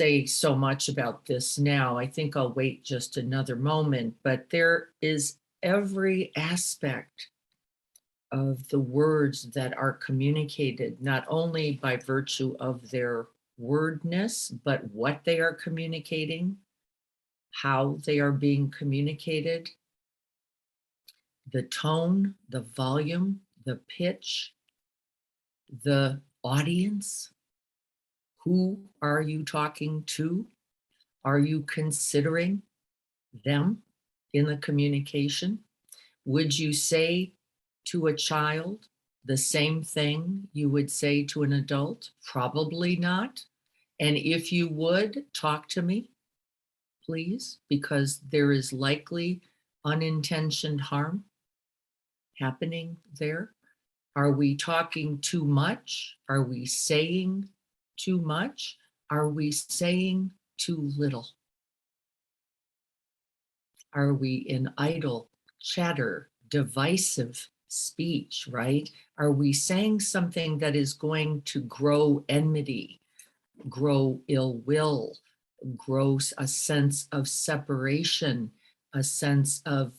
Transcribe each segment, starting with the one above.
say so much about this now. I think I'll wait just another moment, but there is every aspect of the words that are communicated, not only by virtue of their wordness, but what they are communicating, how they are being communicated, the tone, the volume, the pitch, the audience. Who are you talking to? Are you considering them in the communication? Would you say to a child the same thing you would say to an adult? Probably not. And if you would, talk to me, please, because there is likely unintentioned harm happening there. Are we talking too much? Are we saying too much? Are we saying too little? Are we in idle chatter, divisive speech, right? Are we saying something that is going to grow enmity, grow ill will, grow a sense of separation, a sense of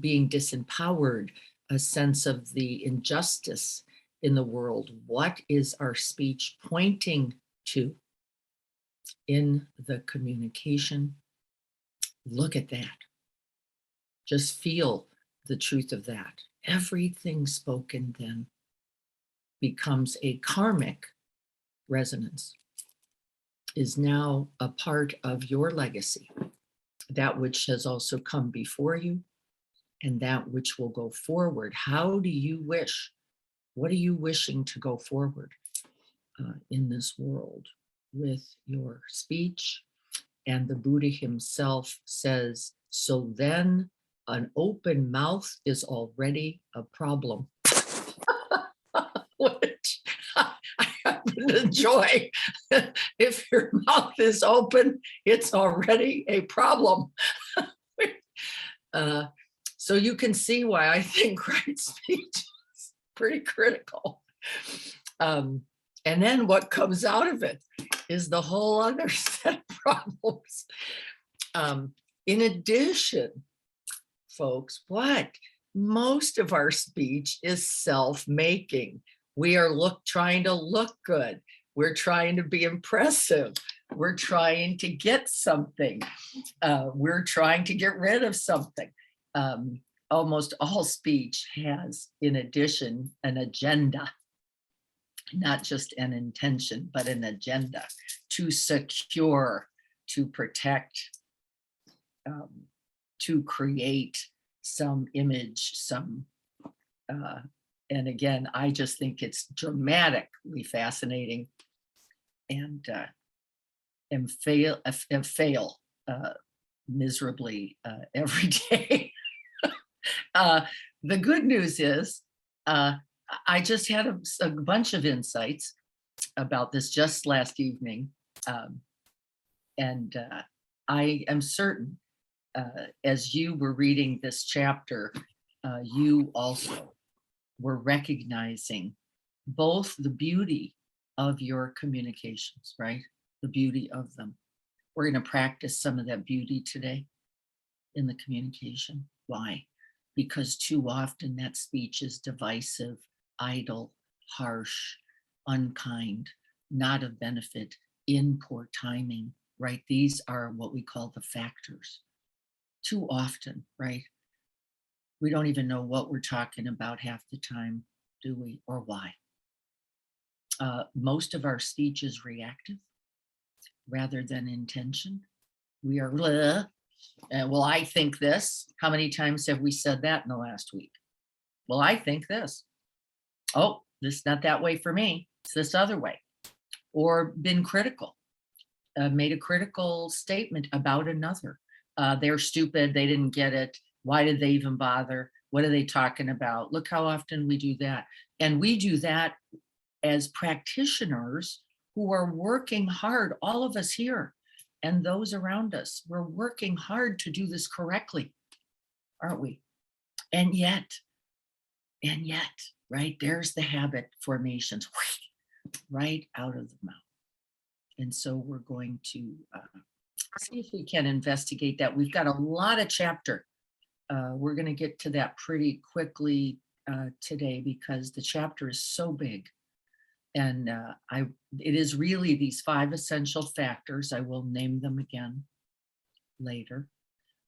being disempowered, a sense of the injustice in the world? What is our speech pointing to in the communication? Look at that. Just feel the truth of that. Everything spoken then becomes a karmic resonance, is now a part of your legacy, that which has also come before you and that which will go forward. How do you wish? What are you wishing to go forward in this world with your speech? And the Buddha himself says, so then an open mouth is already a problem. Which I happen to enjoy. If your mouth is open, it's already a problem. So you can see why I think right speech is pretty critical. And then what comes out of it is the whole other set of problems. In addition, folks, what? Most of our speech is self-making. We are trying to look good. We're trying to be impressive. We're trying to get something. We're trying to get rid of something. Almost all speech has, in addition, an agenda, not just an intention, but an agenda to secure, to protect, to create some image, and again, I just think it's dramatically fascinating and fail miserably every day. The good news is I just had a bunch of insights about this just last evening. And I am certain as you were reading this chapter, you also were recognizing both the beauty of your communications, right? The beauty of them. We're going to practice some of that beauty today in the communication. Why? Because too often that speech is divisive, idle, harsh, unkind, not of benefit, in poor timing, right? These are what we call the factors. Too often, right? We don't even know what we're talking about half the time, do we? Or why? Most of our speech is reactive rather than intention. We are, well, I think this. How many times have we said that in the last week? Well, I think this. Oh, this is not that way for me. It's this other way. Or been critical, made a critical statement about another. They're stupid. They didn't get it. Why did they even bother? What are they talking about? Look how often we do that. And we do that as practitioners who are working hard, all of us here and those around us. We're working hard to do this correctly, aren't we? And yet, right, there's the habit formations right out of the mouth. And so we're going to see if we can investigate that. We've got a lot of chapter. We're going to get to that pretty quickly today because the chapter is so big. And it is really these 5 essential factors. I will name them again later.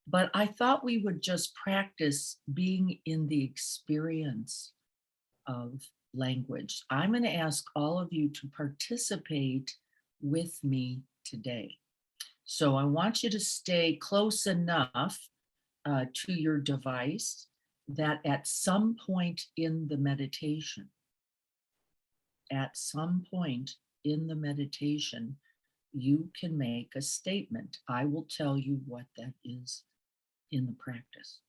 But I thought we would just practice being in the experience of language. I'm going to ask all of you to participate with me today. So I want you to stay close enough to your device that at some point in the meditation, you can make a statement. I will tell you what that is in the practice,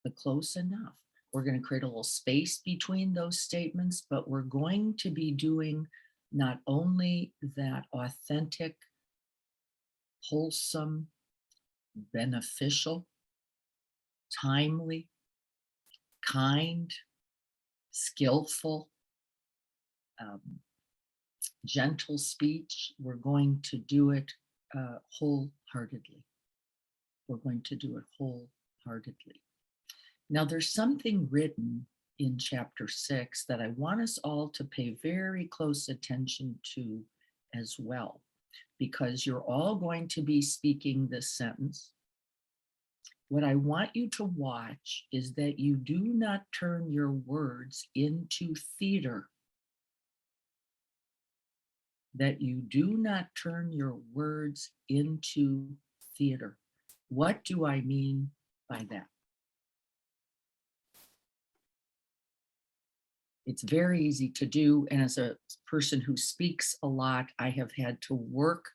but close enough. We're going to create a little space between those statements, but we're going to be doing not only that authentic, wholesome, beneficial, timely, kind, skillful, gentle speech. We're going to do it wholeheartedly. We're going to do it wholeheartedly. Now, there's something written in chapter 6 that I want us all to pay very close attention to as well, because you're all going to be speaking this sentence. What I want you to watch is that you do not turn your words into theater. That you do not turn your words into theater. What do I mean by that? It's very easy to do. And as a person who speaks a lot, I have had to work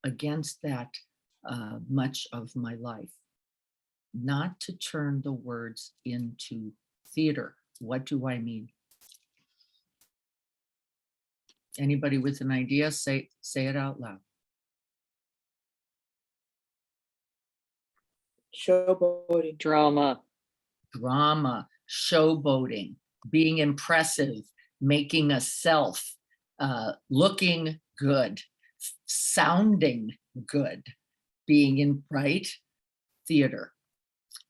against that much of my life. Not to turn the words into theater. What do I mean? Anybody with an idea, say it out loud. Showboating. Drama. Drama, showboating, being impressive, making a self, looking good, sounding good, being in right theater.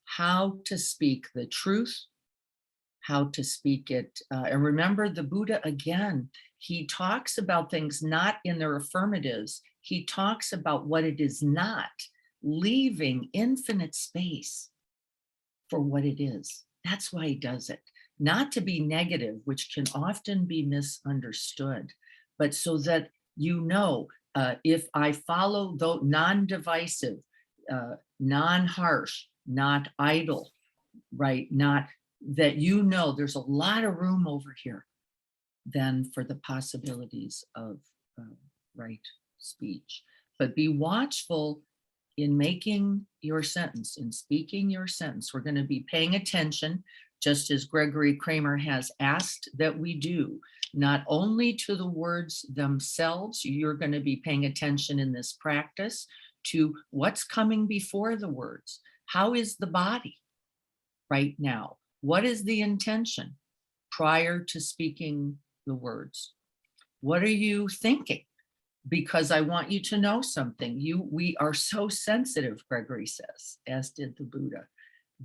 How to speak the truth, how to speak it. And remember the Buddha again, he talks about things not in their affirmatives. He talks about what it is not, leaving infinite space for what it is. That's why he does it. Not to be negative, which can often be misunderstood, but so that you know, if I follow the non-divisive, non-harsh, not idle, right? Not that you know there's a lot of room over here then for the possibilities of right speech. But be watchful in making your sentence, in speaking your sentence. We're going to be paying attention, just as Gregory Kramer has asked that we do, not only to the words themselves. You're going to be paying attention in this practice to what's coming before the words. How is the body right now? What is the intention prior to speaking the words? What are you thinking? Because I want you to know something. We are so sensitive, Gregory says, as did the Buddha,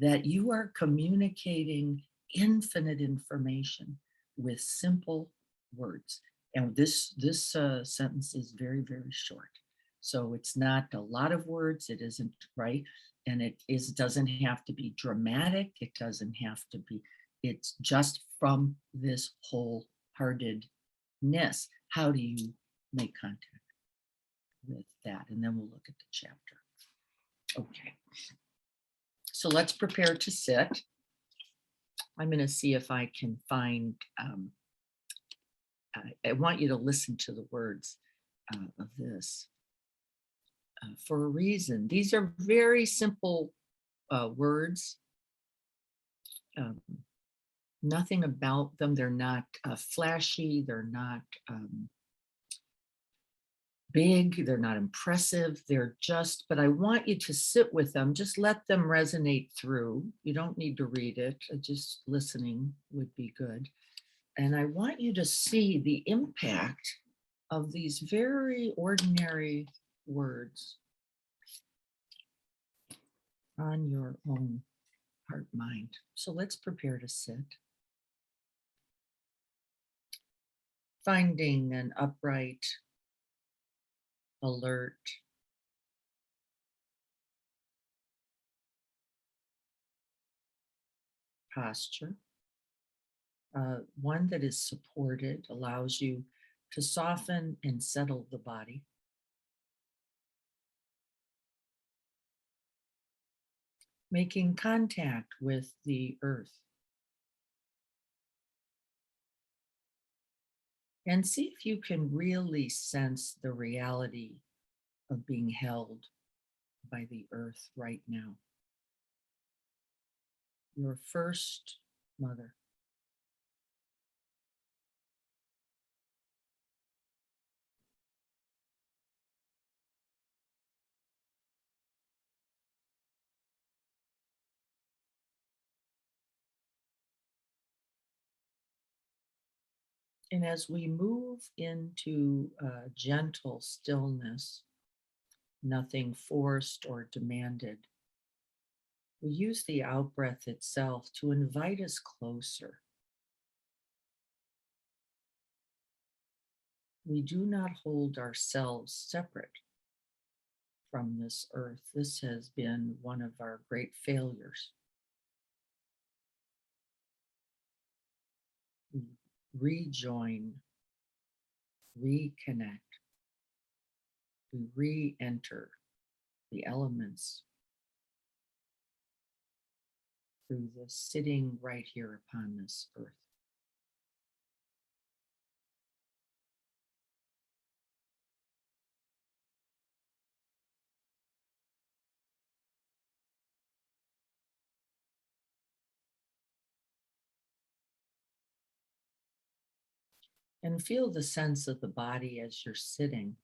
that you are communicating infinite information with simple words. And this sentence is very, very short. So it's not a lot of words. It isn't right. And doesn't have to be dramatic. It doesn't have to be, it's just from this wholeheartedness. How do you make contact with that? And then we'll look at the chapter. Okay. So let's prepare to sit. I'm going to see if I can find, I want you to listen to the words of this for a reason. These are very simple words. Nothing about them. They're not flashy. They're not big. They're not impressive. They're just, but I want you to sit with them. Just let them resonate through. You don't need to read it. Just listening would be good. And I want you to see the impact of these very ordinary words on your own heart mind. So let's prepare to sit. Finding an upright, alert posture, one that is supported, allows you to soften and settle the body. Making contact with the earth. And see if you can really sense the reality of being held by the earth right now. Your first mother. And as we move into gentle stillness, nothing forced or demanded, we use the out breath itself to invite us closer. We do not hold ourselves separate from this earth. This has been one of our great failures. We rejoin, reconnect, we re enter the elements through the sitting right here upon this earth. And feel the sense of the body as you're sitting.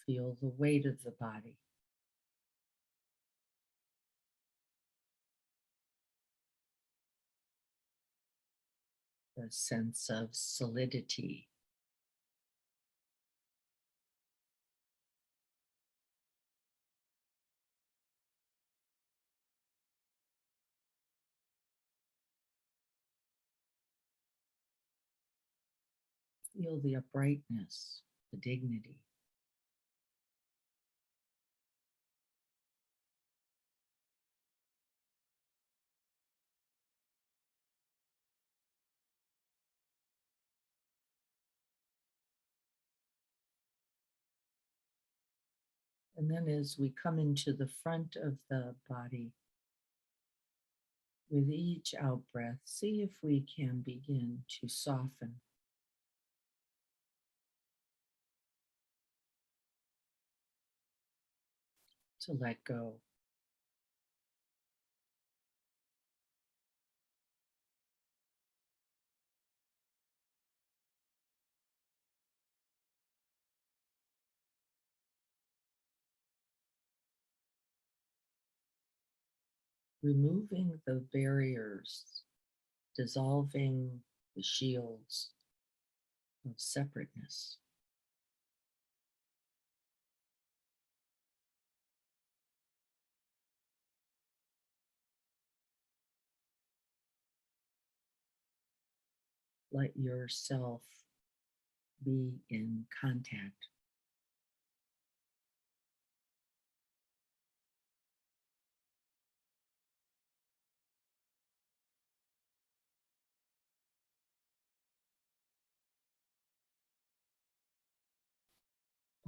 Feel the weight of the body. The sense of solidity. Feel the uprightness, the dignity. And then as we come into the front of the body, with each out breath, see if we can begin to soften. To let go. Removing the barriers, dissolving the shields of separateness. Let yourself be in contact.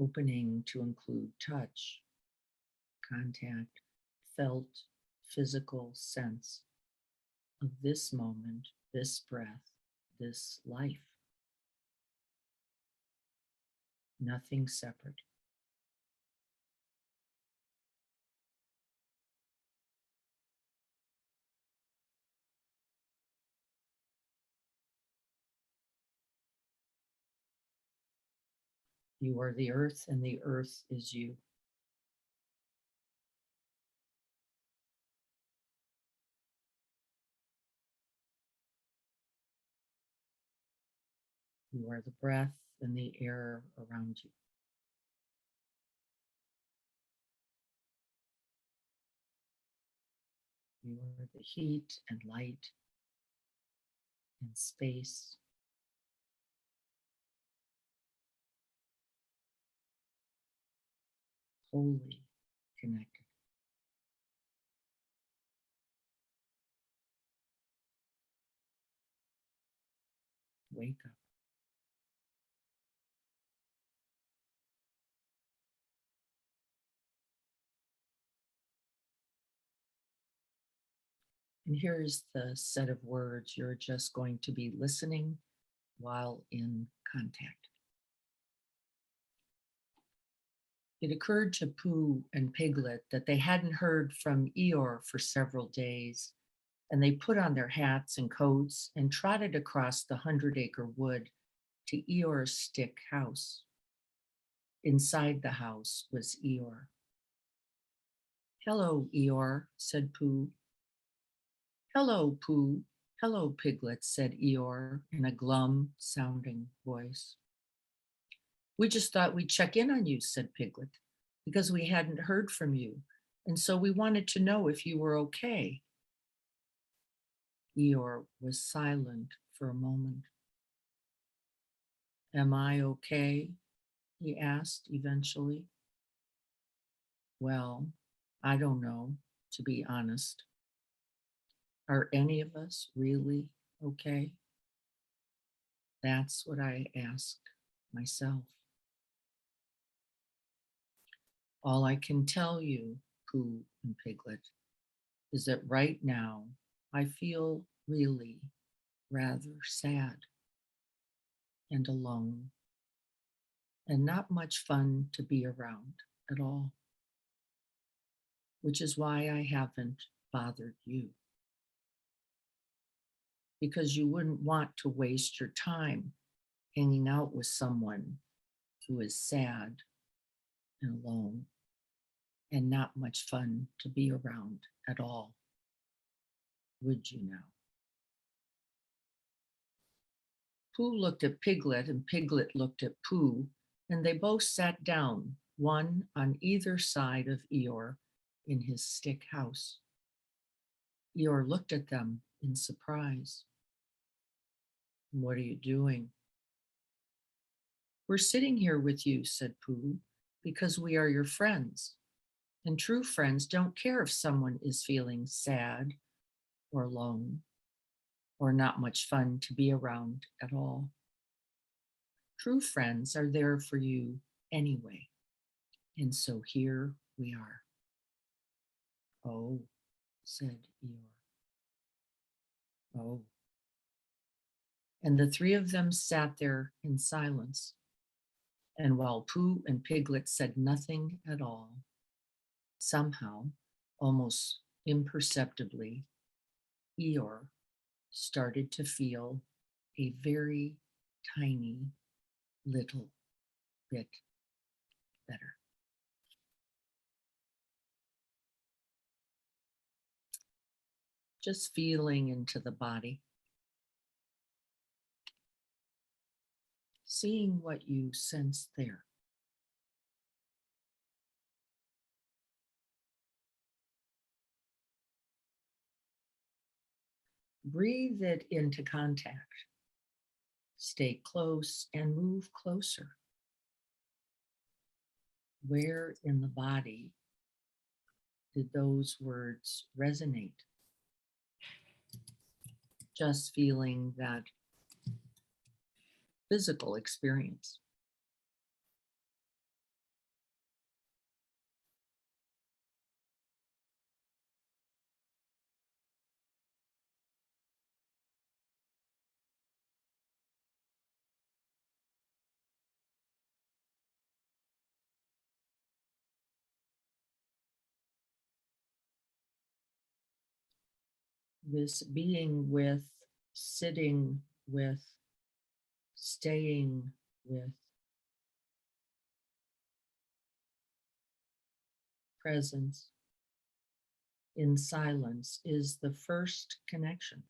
Opening to include touch, contact, felt, physical sense of this moment, this breath, this life. Nothing separate. You are the earth, and the earth is you. You are the breath and the air around you. You are the heat and light and space. Wholly connected. Wake up. And here's the set of words you're just going to be listening while in contact. It occurred to Pooh and Piglet that they hadn't heard from Eeyore for several days, and they put on their hats and coats and trotted across the 100-acre wood to Eeyore's stick house. Inside the house was Eeyore. "Hello, Eeyore," said Pooh. "Hello, Pooh. Hello, Piglet," said Eeyore in a glum sounding voice. "We just thought we'd check in on you," said Piglet, "because we hadn't heard from you, and so we wanted to know if you were okay." Eeyore was silent for a moment. "Am I okay?" he asked eventually. "Well, I don't know, to be honest. Are any of us really okay?" That's what I ask myself. "All I can tell you, Pooh and Piglet, is that right now I feel really rather sad and alone and not much fun to be around at all, which is why I haven't bothered you, because you wouldn't want to waste your time hanging out with someone who is sad and alone and not much fun to be around at all, would you now?" Pooh looked at Piglet and Piglet looked at Pooh, and they both sat down, one on either side of Eeyore in his stick house. Eeyore looked at them in surprise. "What are you doing?" "We're sitting here with you," said Pooh, "because we are your friends. And true friends don't care if someone is feeling sad or alone or not much fun to be around at all. True friends are there for you anyway. And so here we are." "Oh," said Eeyore. "Oh." And the three of them sat there in silence. And while Pooh and Piglet said nothing at all, somehow, almost imperceptibly, Eeyore started to feel a very tiny little bit better. Just feeling into the body, seeing what you sense there. Breathe it into contact. Stay close and move closer. Where in the body did those words resonate? Just feeling that physical experience. This being with, sitting with, staying with, presence in silence is the first connection.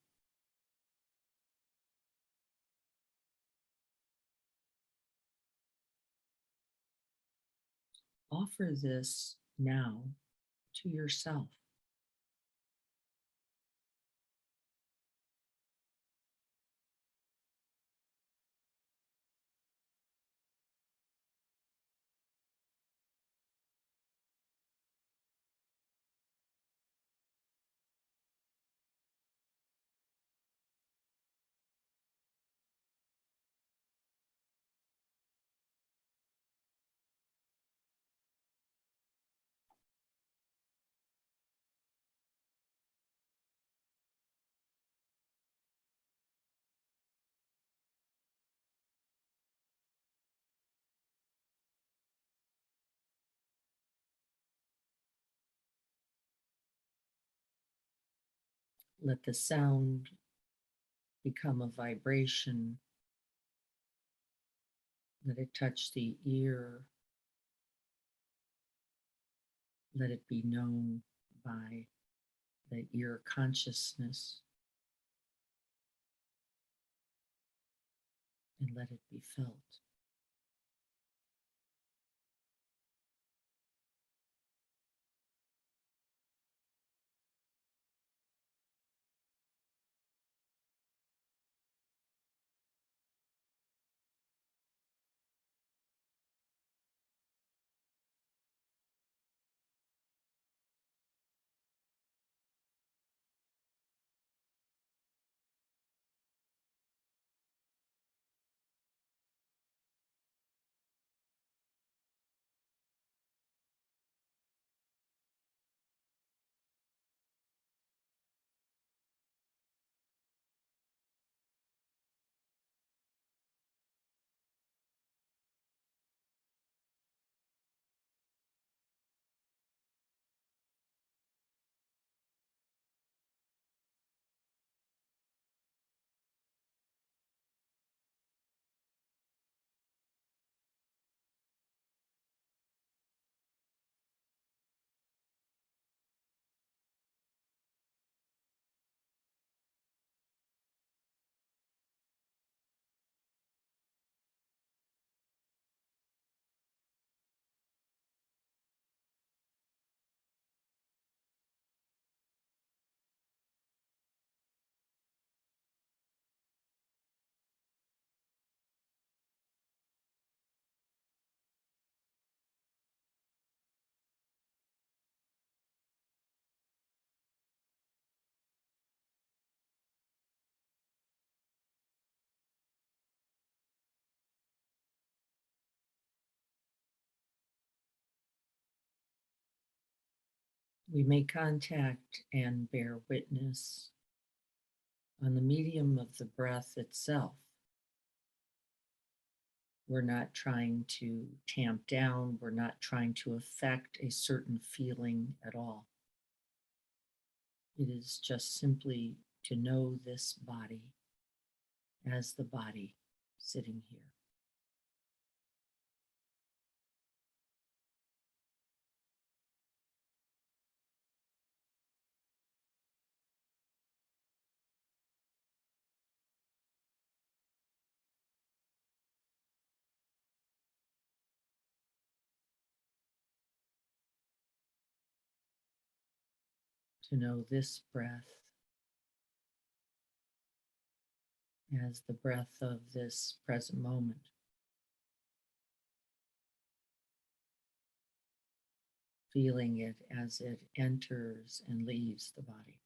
offer this now to yourself. Let the sound become a vibration. Let it touch the ear. Let it be known by the ear consciousness, and let it be felt. We make contact and bear witness on the medium of the breath itself. We're not trying to tamp down, we're not trying to affect a certain feeling at all. It is just simply to know this body as the body sitting here. To know this breath as the breath of this present moment. Feeling it as it enters and leaves the body.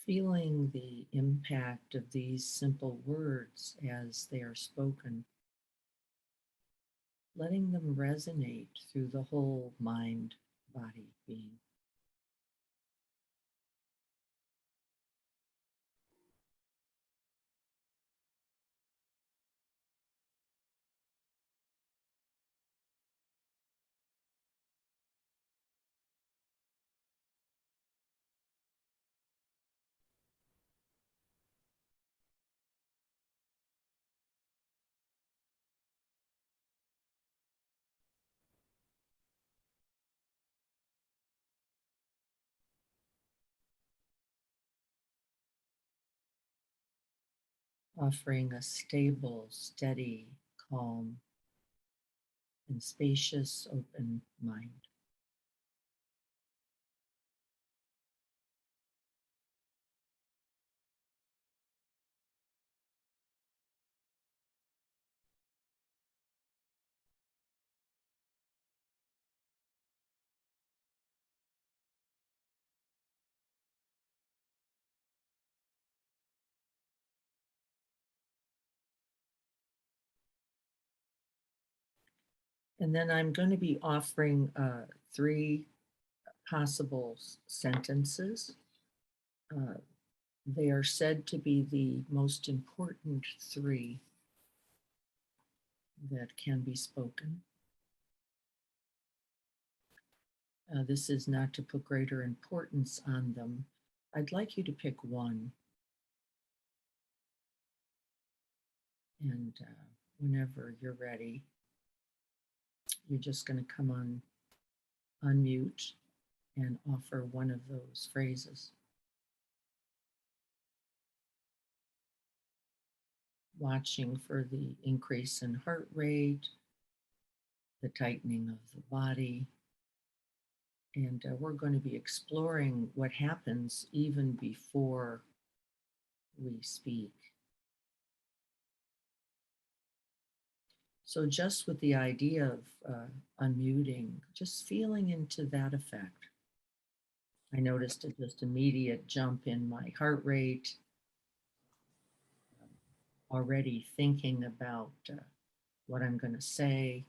Feeling the impact of these simple words as they are spoken, letting them resonate through the whole mind, body, being. Offering a stable, steady, calm, and spacious, open mind. And then I'm going to be offering three possible sentences. Uh, they are said to be the most important three that can be spoken. This is not to put greater importance on them. I'd like you to pick one, and whenever you're ready, you're just going to come on unmute and offer one of those phrases. Watching for the increase in heart rate, the tightening of the body, and we're going to be exploring what happens even before we speak. So, just with the idea of unmuting, just feeling into that effect. I noticed a just immediate jump in my heart rate, already thinking about what I'm going to say.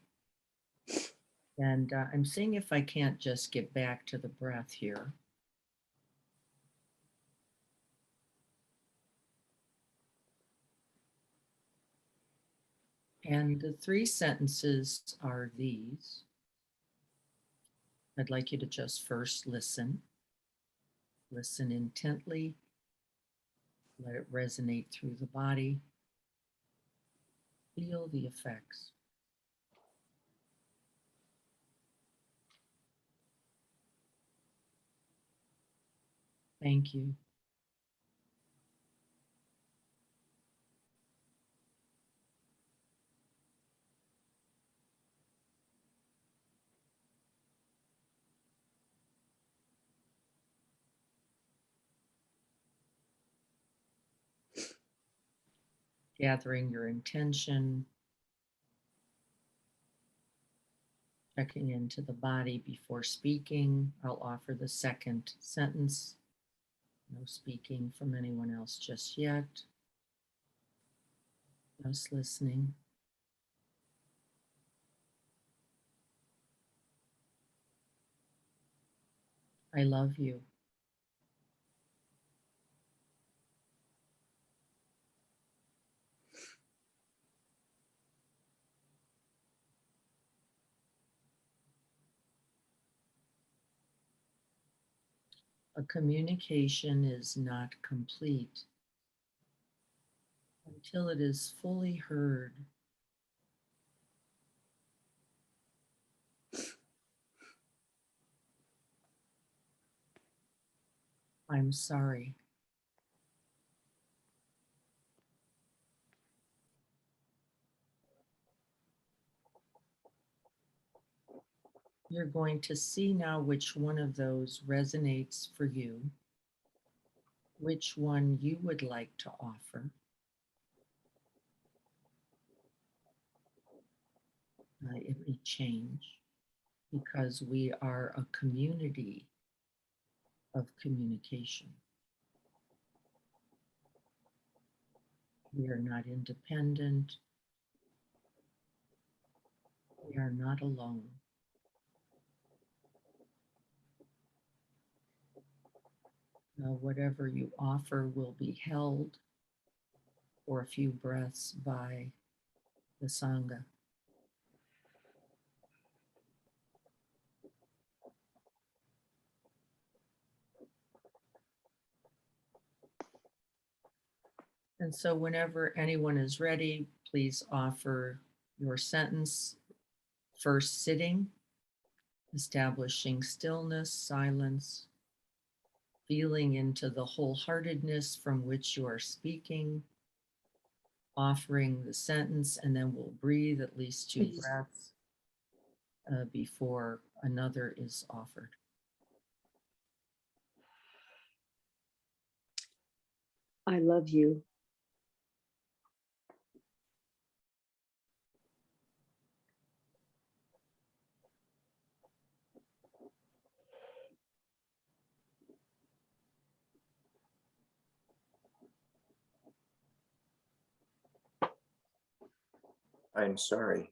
And I'm seeing if I can't just get back to the breath here. And the three sentences are these. I'd like you to just first listen. Listen intently. Let it resonate through the body. Feel the effects. Thank you. Gathering your intention, checking into the body before speaking. I'll offer the second sentence. No speaking from anyone else just yet. Just listening. I love you. A communication is not complete until it is fully heard. I'm sorry. You're going to see now which one of those resonates for you, which one you would like to offer. It may change because we are a community of communication. We are not independent. We are not alone. Whatever you offer will be held for a few breaths by the Sangha. And so whenever anyone is ready, please offer your sentence, first sitting, establishing stillness, silence, feeling into the wholeheartedness from which you are speaking, offering the sentence, and then we'll breathe at least 2 breaths before another is offered. I love you. I'm sorry.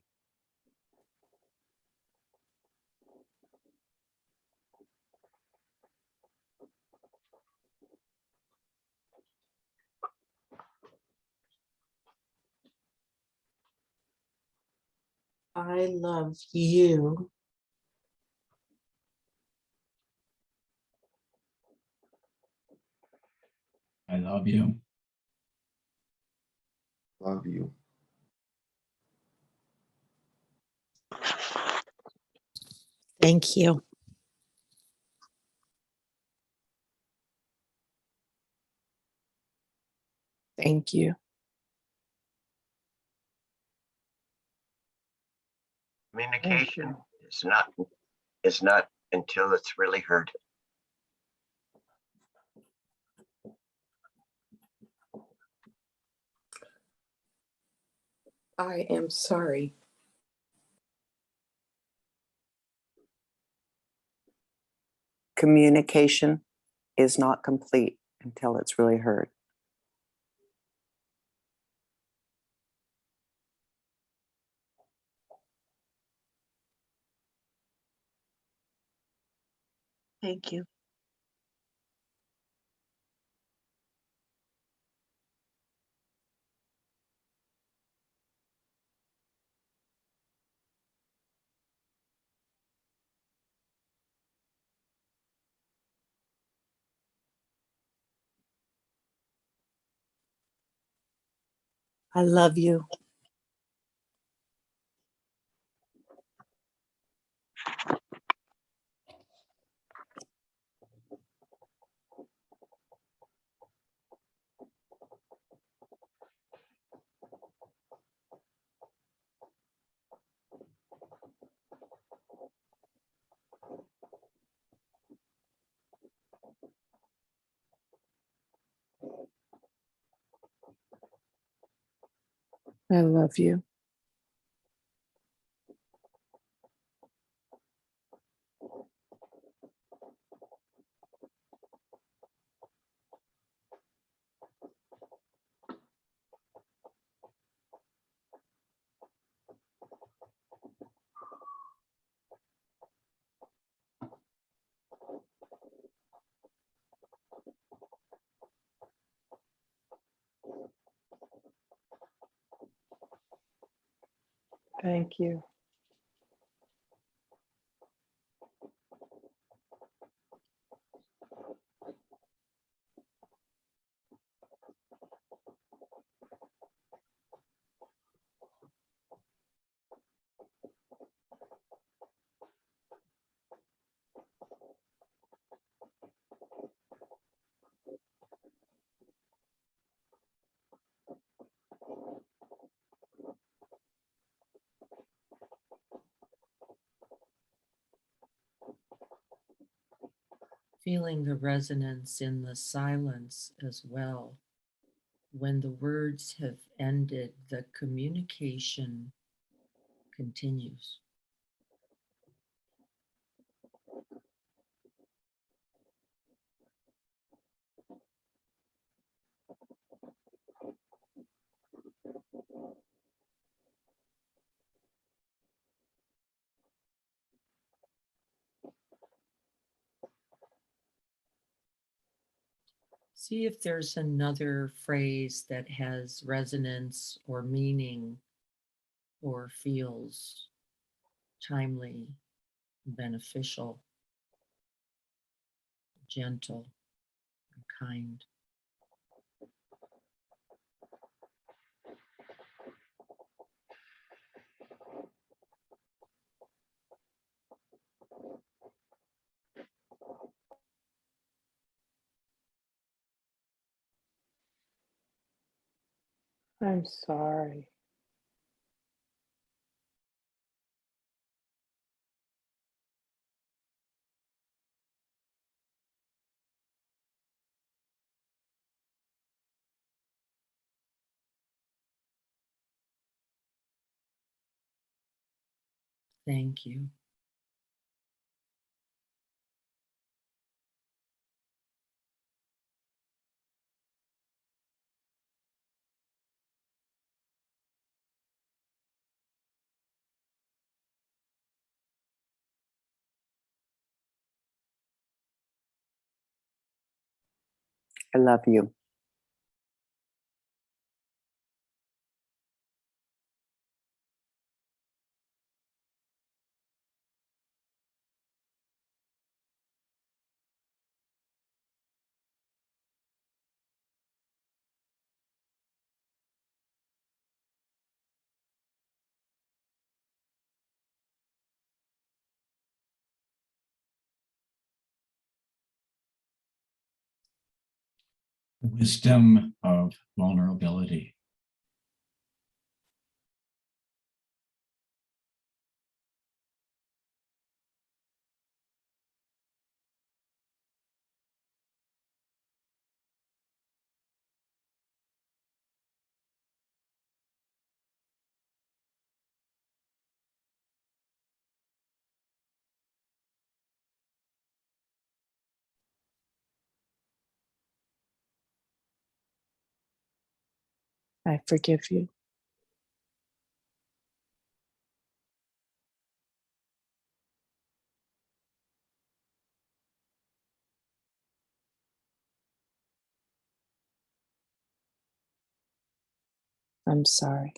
I love you. I love you. Love you. Thank you. Thank you. Communication is not until it's really heard. I am sorry. Communication is not complete until it's really heard. Thank you. I love you. I love you. Thank you. Feeling the resonance in the silence as well. When the words have ended, the communication continues. See if there's another phrase that has resonance or meaning or feels timely, beneficial, gentle, and kind. I'm sorry. Thank you. I love you. Wisdom of vulnerability. I forgive you. I'm sorry.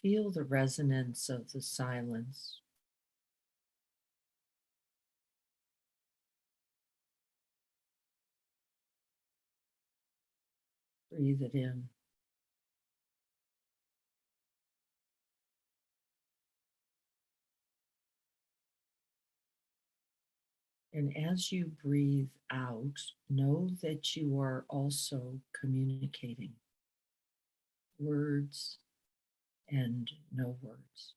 Feel the resonance of the silence. Breathe it in. And as you breathe out, know that you are also communicating words and no words.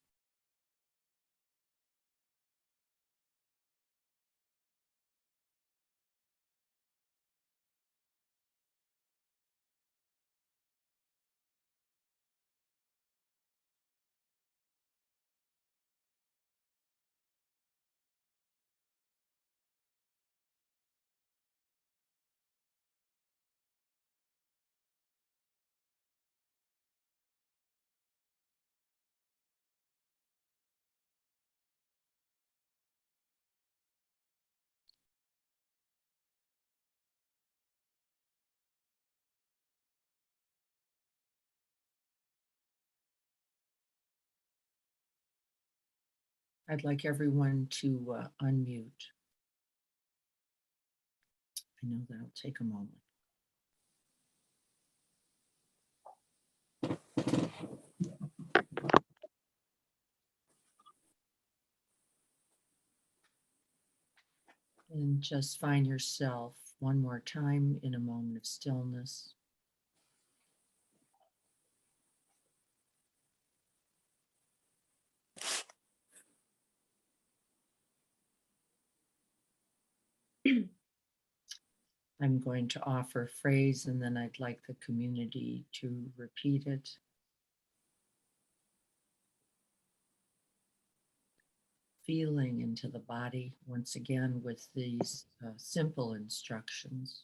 I'd like everyone to unmute. I know that'll take a moment. And just find yourself one more time in a moment of stillness. I'm going to offer a phrase and then I'd like the community to repeat it. Feeling into the body once again with these simple instructions.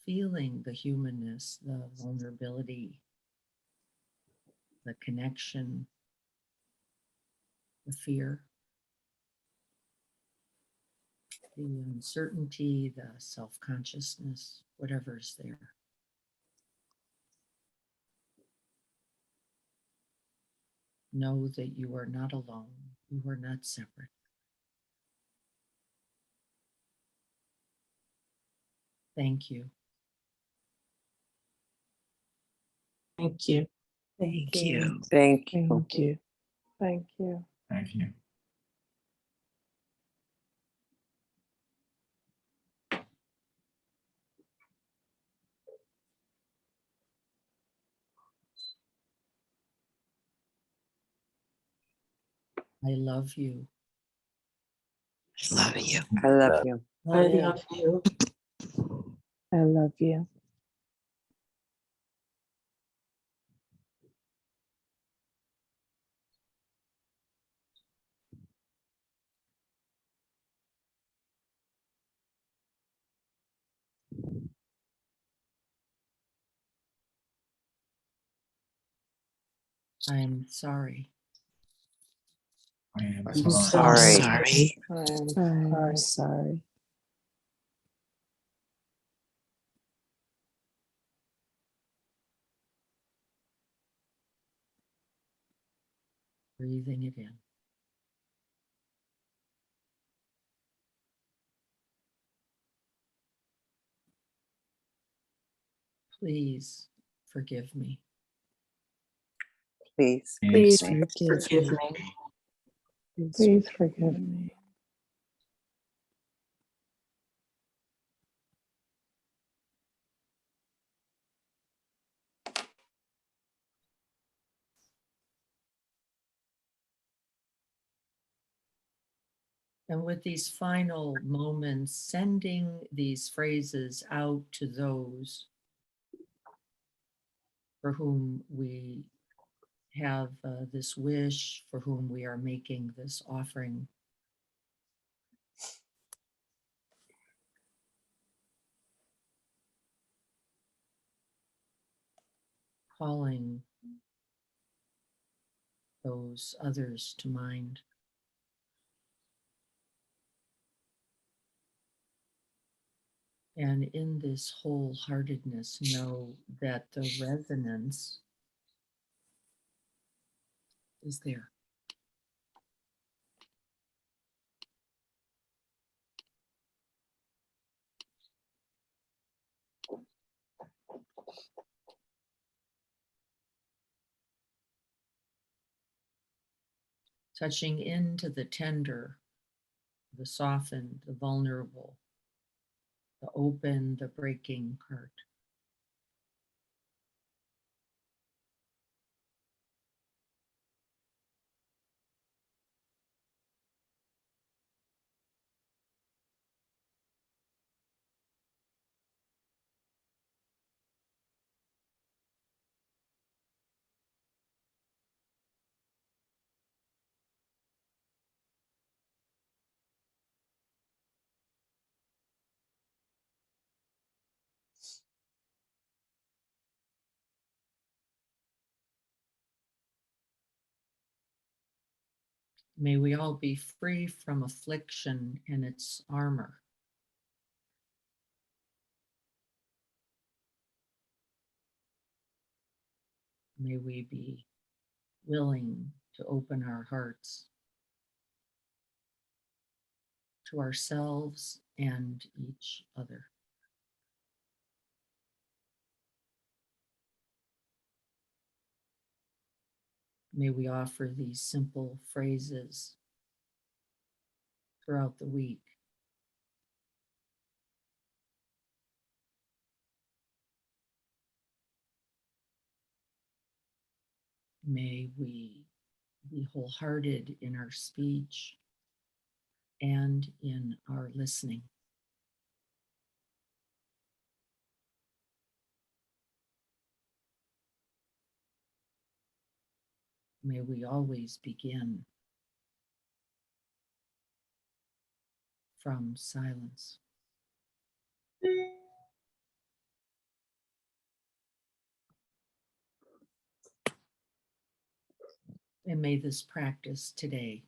Feeling the humanness, the vulnerability, the connection, the fear, the uncertainty, the self-consciousness, whatever's there. Know that you are not alone. You are not separate. Thank you. Thank you. Thank you. Thank you. Thank you. Thank you. Thank you. I love you. Love you. I love you. I love you. I love you. I'm sorry. I am I'm sorry. Sorry. I'm sorry. Breathing it in. Please forgive me. Please. Please Forgive forgive me. me. Please forgive me. And with these final moments, sending these phrases out to those for whom we have this wish, for whom we are making this offering. Calling those others to mind. And in this wholeheartedness, know that the resonance is there. Touching into the tender, the softened, the vulnerable, the open, the breaking heart. May we all be free from affliction and its armor. May we be willing to open our hearts to ourselves and each other. May we offer these simple phrases throughout the week. May we be wholehearted in our speech, and in our listening. May we always begin from silence. And may this practice today,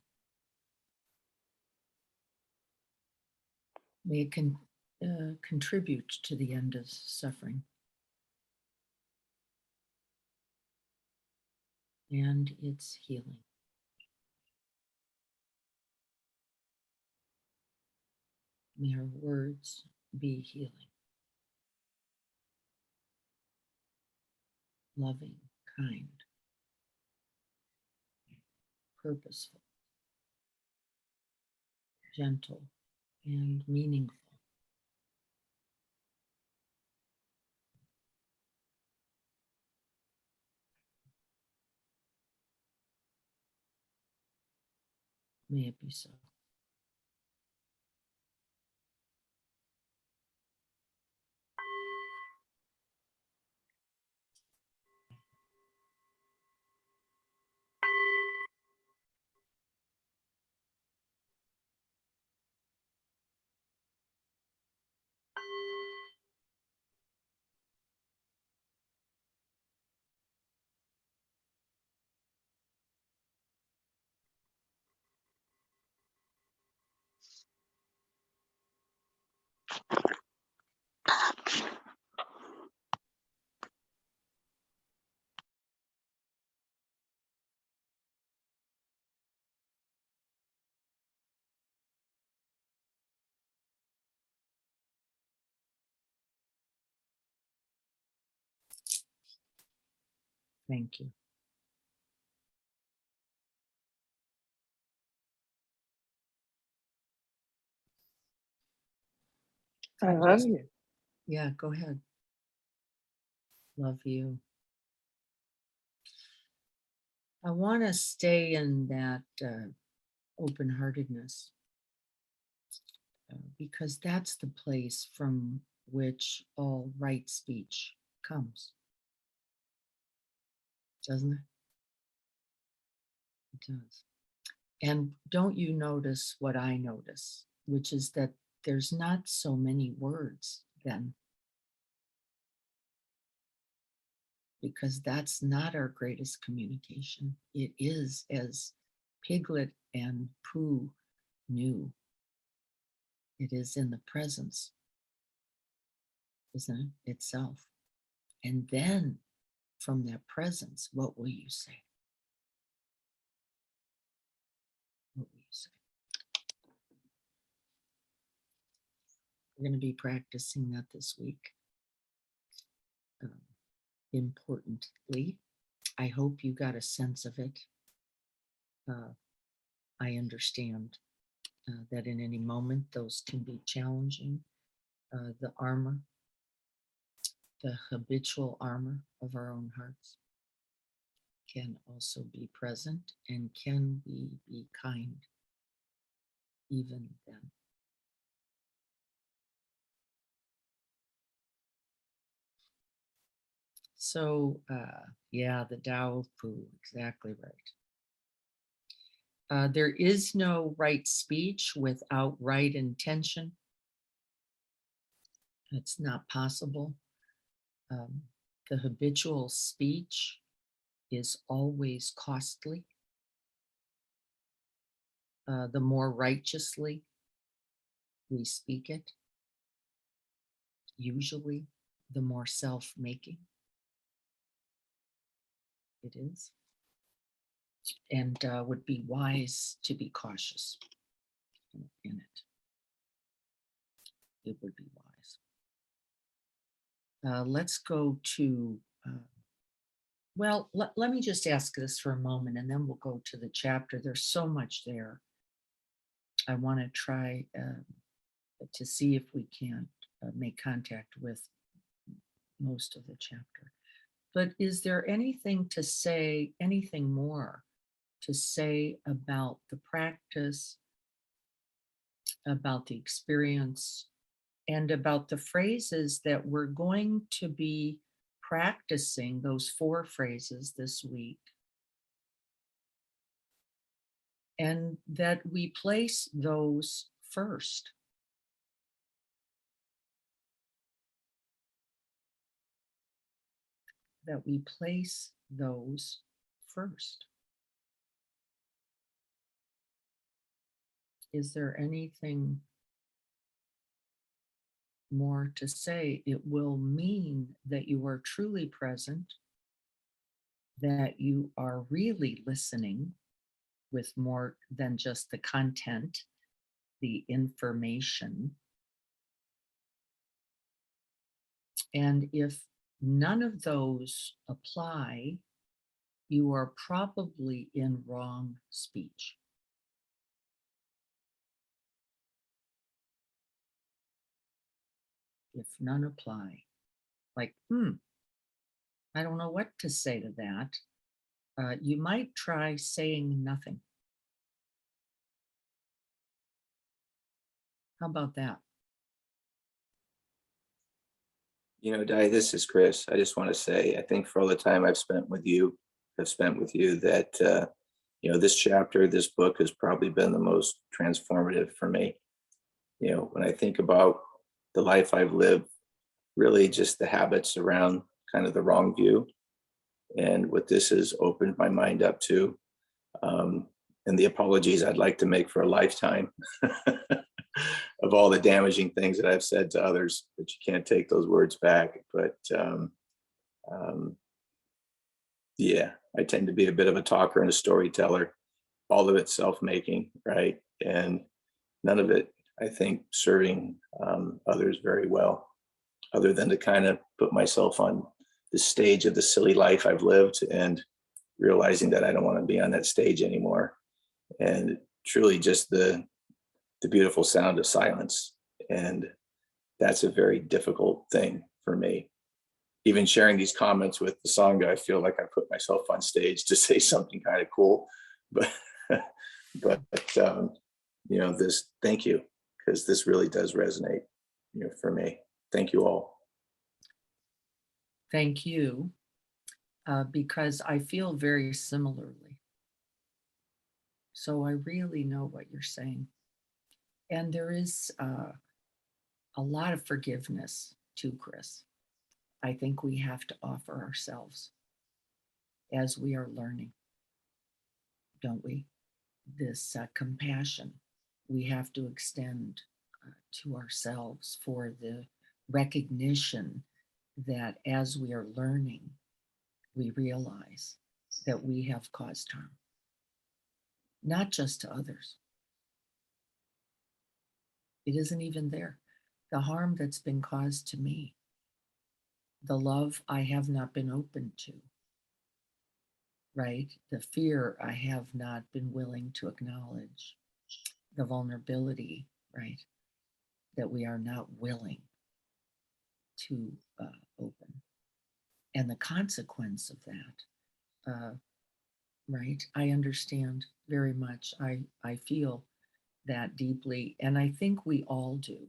may it contribute to the end of suffering and its healing. May our words be healing, loving, kind, purposeful, gentle, and meaningful. May it be so. Thank you. I love you. Yeah, go ahead. Love you. I want to stay in that open-heartedness because that's the place from which all right speech comes, doesn't it? It does. And don't you notice what I notice, which is that there's not so many words then, because that's not our greatest communication. It is, as Piglet and Pooh knew, it is in the presence, isn't it, itself? And then from that presence, what will you say? What will you say? We're going to be practicing that this week. Importantly, I hope you got a sense of it. I understand that in any moment those can be challenging. The armor, the habitual armor of our own hearts can also be present, and can we be kind even then? So, yeah, the Tao of Pooh, exactly right. There is no right speech without right intention. It's not possible. The habitual speech is always costly. The more righteously we speak it, usually the more self-making it is, and would be wise to be cautious in it. It would be wise. Let's go to, well, let me just ask this for a moment and then we'll go to the chapter. There's so much there. I want to try to see if we can make contact with most of the chapter. But is there anything to say, anything more to say about the practice about the experience, and about the phrases that we're going to be practicing, those 4 phrases this week. And that we place those first. That we place those first. Is there anything more to say? It will mean that you are truly present, that you are really listening with more than just the content, the information. And if none of those apply, you are probably in wrong speech. If none apply, like, I don't know what to say to that. You might try saying nothing. How about that? You know, Di, this is Chris. I just want to say, I think for all the time I've spent with you, that, this chapter, this book has probably been the most transformative for me. When I think about the life I've lived, really just the habits around kind of the wrong view, and what this has opened my mind up to, and the apologies I'd like to make for a lifetime of all the damaging things that I've said to others, but you can't take those words back. But yeah, I tend to be a bit of a talker and a storyteller, all of it self-making, right? And none of it, I think, serving others very well, other than to kind of put myself on the stage of the silly life I've lived and realizing that I don't want to be on that stage anymore. And truly just the beautiful sound of silence. And that's a very difficult thing for me. Even sharing these comments with the Sangha, I feel like I put myself on stage to say something kind of cool, but this, thank you, because this really does resonate, for me. Thank you all. Thank you, because I feel very similarly. So I really know what you're saying. And there is a lot of forgiveness too, Chris. I think we have to offer ourselves as we are learning, don't we? This compassion we have to extend to ourselves for the recognition that as we are learning, we realize that we have caused harm, not just to others. It isn't even there. The harm that's been caused to me, the love I have not been open to, right? The fear I have not been willing to acknowledge, the vulnerability, right? That we are not willing to open. And the consequence of that, right? I understand very much. I feel that deeply. And I think we all do.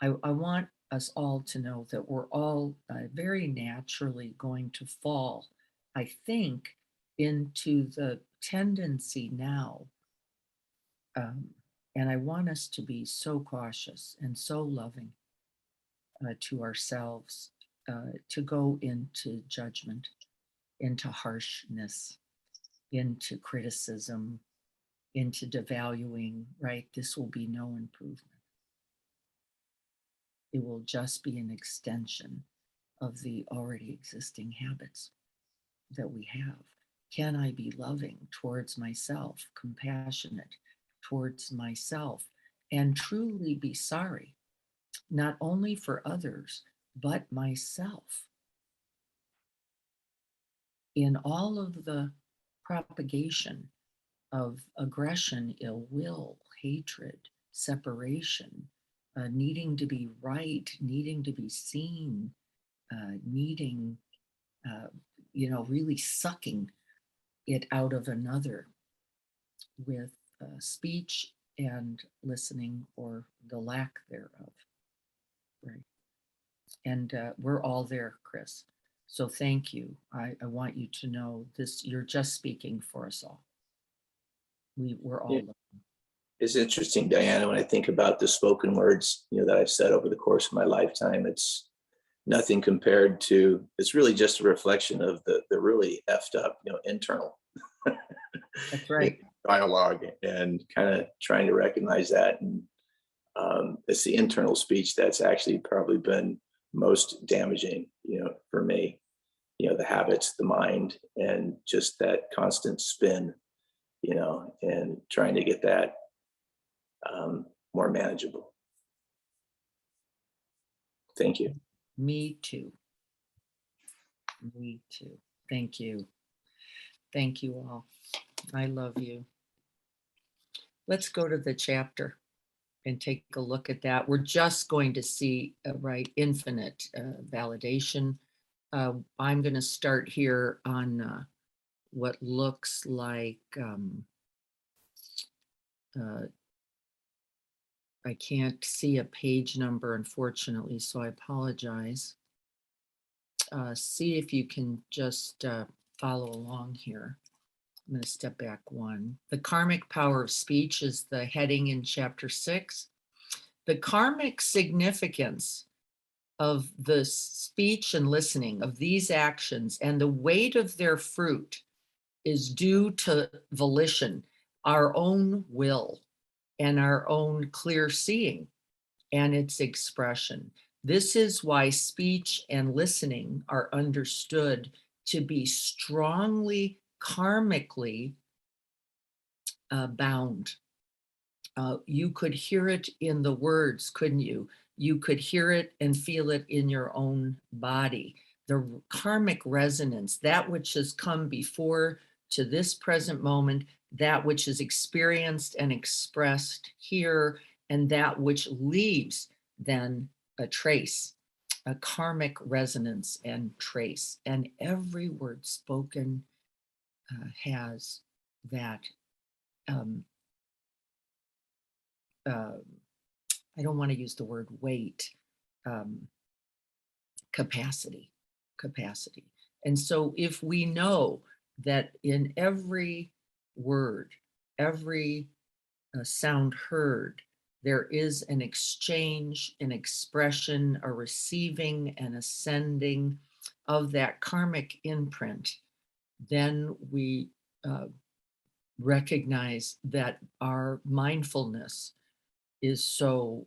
I want us all to know that we're all very naturally going to fall, I think, into the tendency now. And I want us to be so cautious and so loving to ourselves, to go into judgment, into harshness, into criticism, into devaluing, right? This will be no improvement. It will just be an extension of the already existing habits that we have. Can I be loving towards myself, compassionate towards myself, and truly be sorry, not only for others, but myself? In all of the propagation of aggression, ill will, hatred, separation, needing to be right, needing to be seen, needing, really sucking it out of another with speech and listening or the lack thereof. Right. And we're all there, Chris. So thank you. I want you to know this, you're just speaking for us all. We're all Yeah. listening. It's interesting, Diana, when I think about the spoken words, that I've said over the course of my lifetime, it's nothing compared to, it's really just a reflection of the really effed up, internal That's right. dialogue, and kind of trying to recognize that. And it's the internal speech that's actually probably been most damaging, for me, the habits, the mind, and just that constant spin, and trying to get that more manageable. Thank you. Me too. Me too. Thank you. Thank you all. I love you. Let's go to the chapter and take a look at that. We're just going to see, right, infinite validation. I'm going to start here on what looks like, I can't see a page number, unfortunately, so I apologize. See if you can just follow along here. I'm going to step back one. The karmic power of speech is the heading in chapter 6. The karmic significance of the speech and listening of these actions and the weight of their fruit is due to volition, our own will, and our own clear seeing and its expression. This is why speech and listening are understood to be strongly karmically bound. You could hear it in the words, couldn't you? You could hear it and feel it in your own body. The karmic resonance, that which has come before to this present moment, that which is experienced and expressed here, and that which leaves then a trace, a karmic resonance and trace. And every word spoken has that I don't want to use the word weight, capacity. And so if we know that in every word, every sound heard, there is an exchange, an expression, a receiving and ascending of that karmic imprint, then we recognize that our mindfulness is so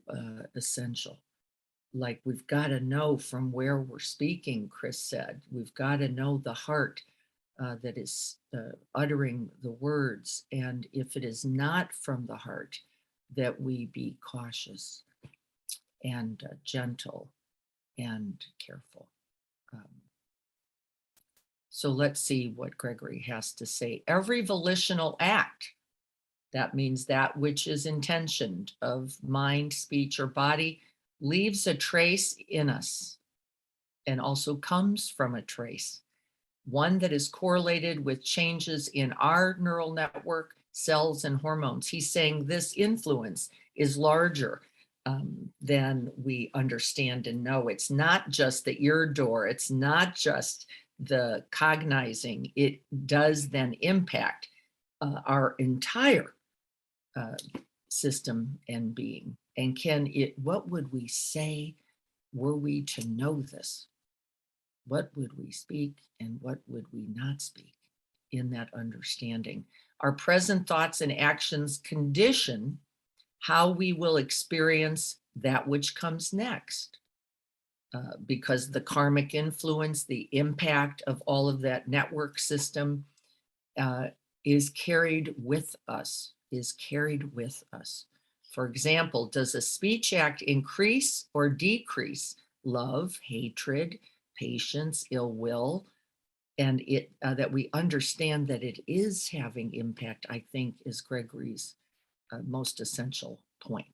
essential. Like, we've got to know from where we're speaking, Chris said. We've got to know the heart that is uttering the words. And if it is not from the heart, that we be cautious and gentle and careful. So let's see what Gregory has to say. Every volitional act, that means that which is intentioned of mind, speech, or body, leaves a trace in us and also comes from a trace, one that is correlated with changes in our neural network, cells, and hormones. He's saying this influence is larger than we understand and know. It's not just the ear door. It's not just the cognizing. It does then impact our entire system and being. And what would we say were we to know this? What would we speak and what would we not speak in that understanding? Our present thoughts and actions condition how we will experience that which comes next. Because the karmic influence, the impact of all of that network system is carried with us. For example, does a speech act increase or decrease love, hatred, patience, ill will? And that we understand that it is having impact, I think, is Gregory's most essential point.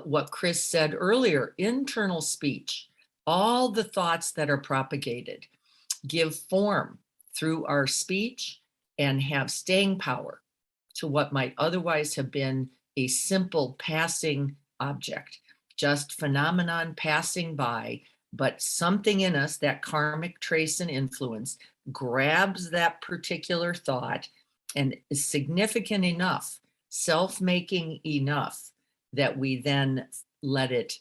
What Chris said earlier, internal speech, all the thoughts that are propagated give form through our speech and have staying power to what might otherwise have been a simple passing object, just phenomenon passing by, but something in us, that karmic trace and influence, grabs that particular thought and is significant enough, self-making enough, that we then let it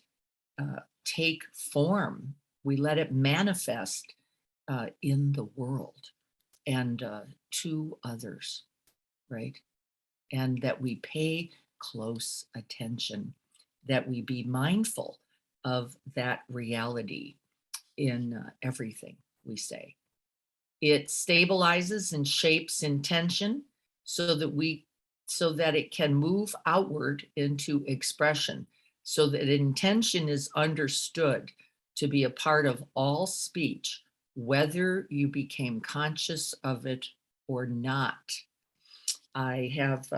take form. We let it manifest in the world and to others, right? And that we pay close attention, that we be mindful of that reality in everything we say. It stabilizes and shapes intention so that it can move outward into expression, so that intention is understood to be a part of all speech, whether you became conscious of it or not. I have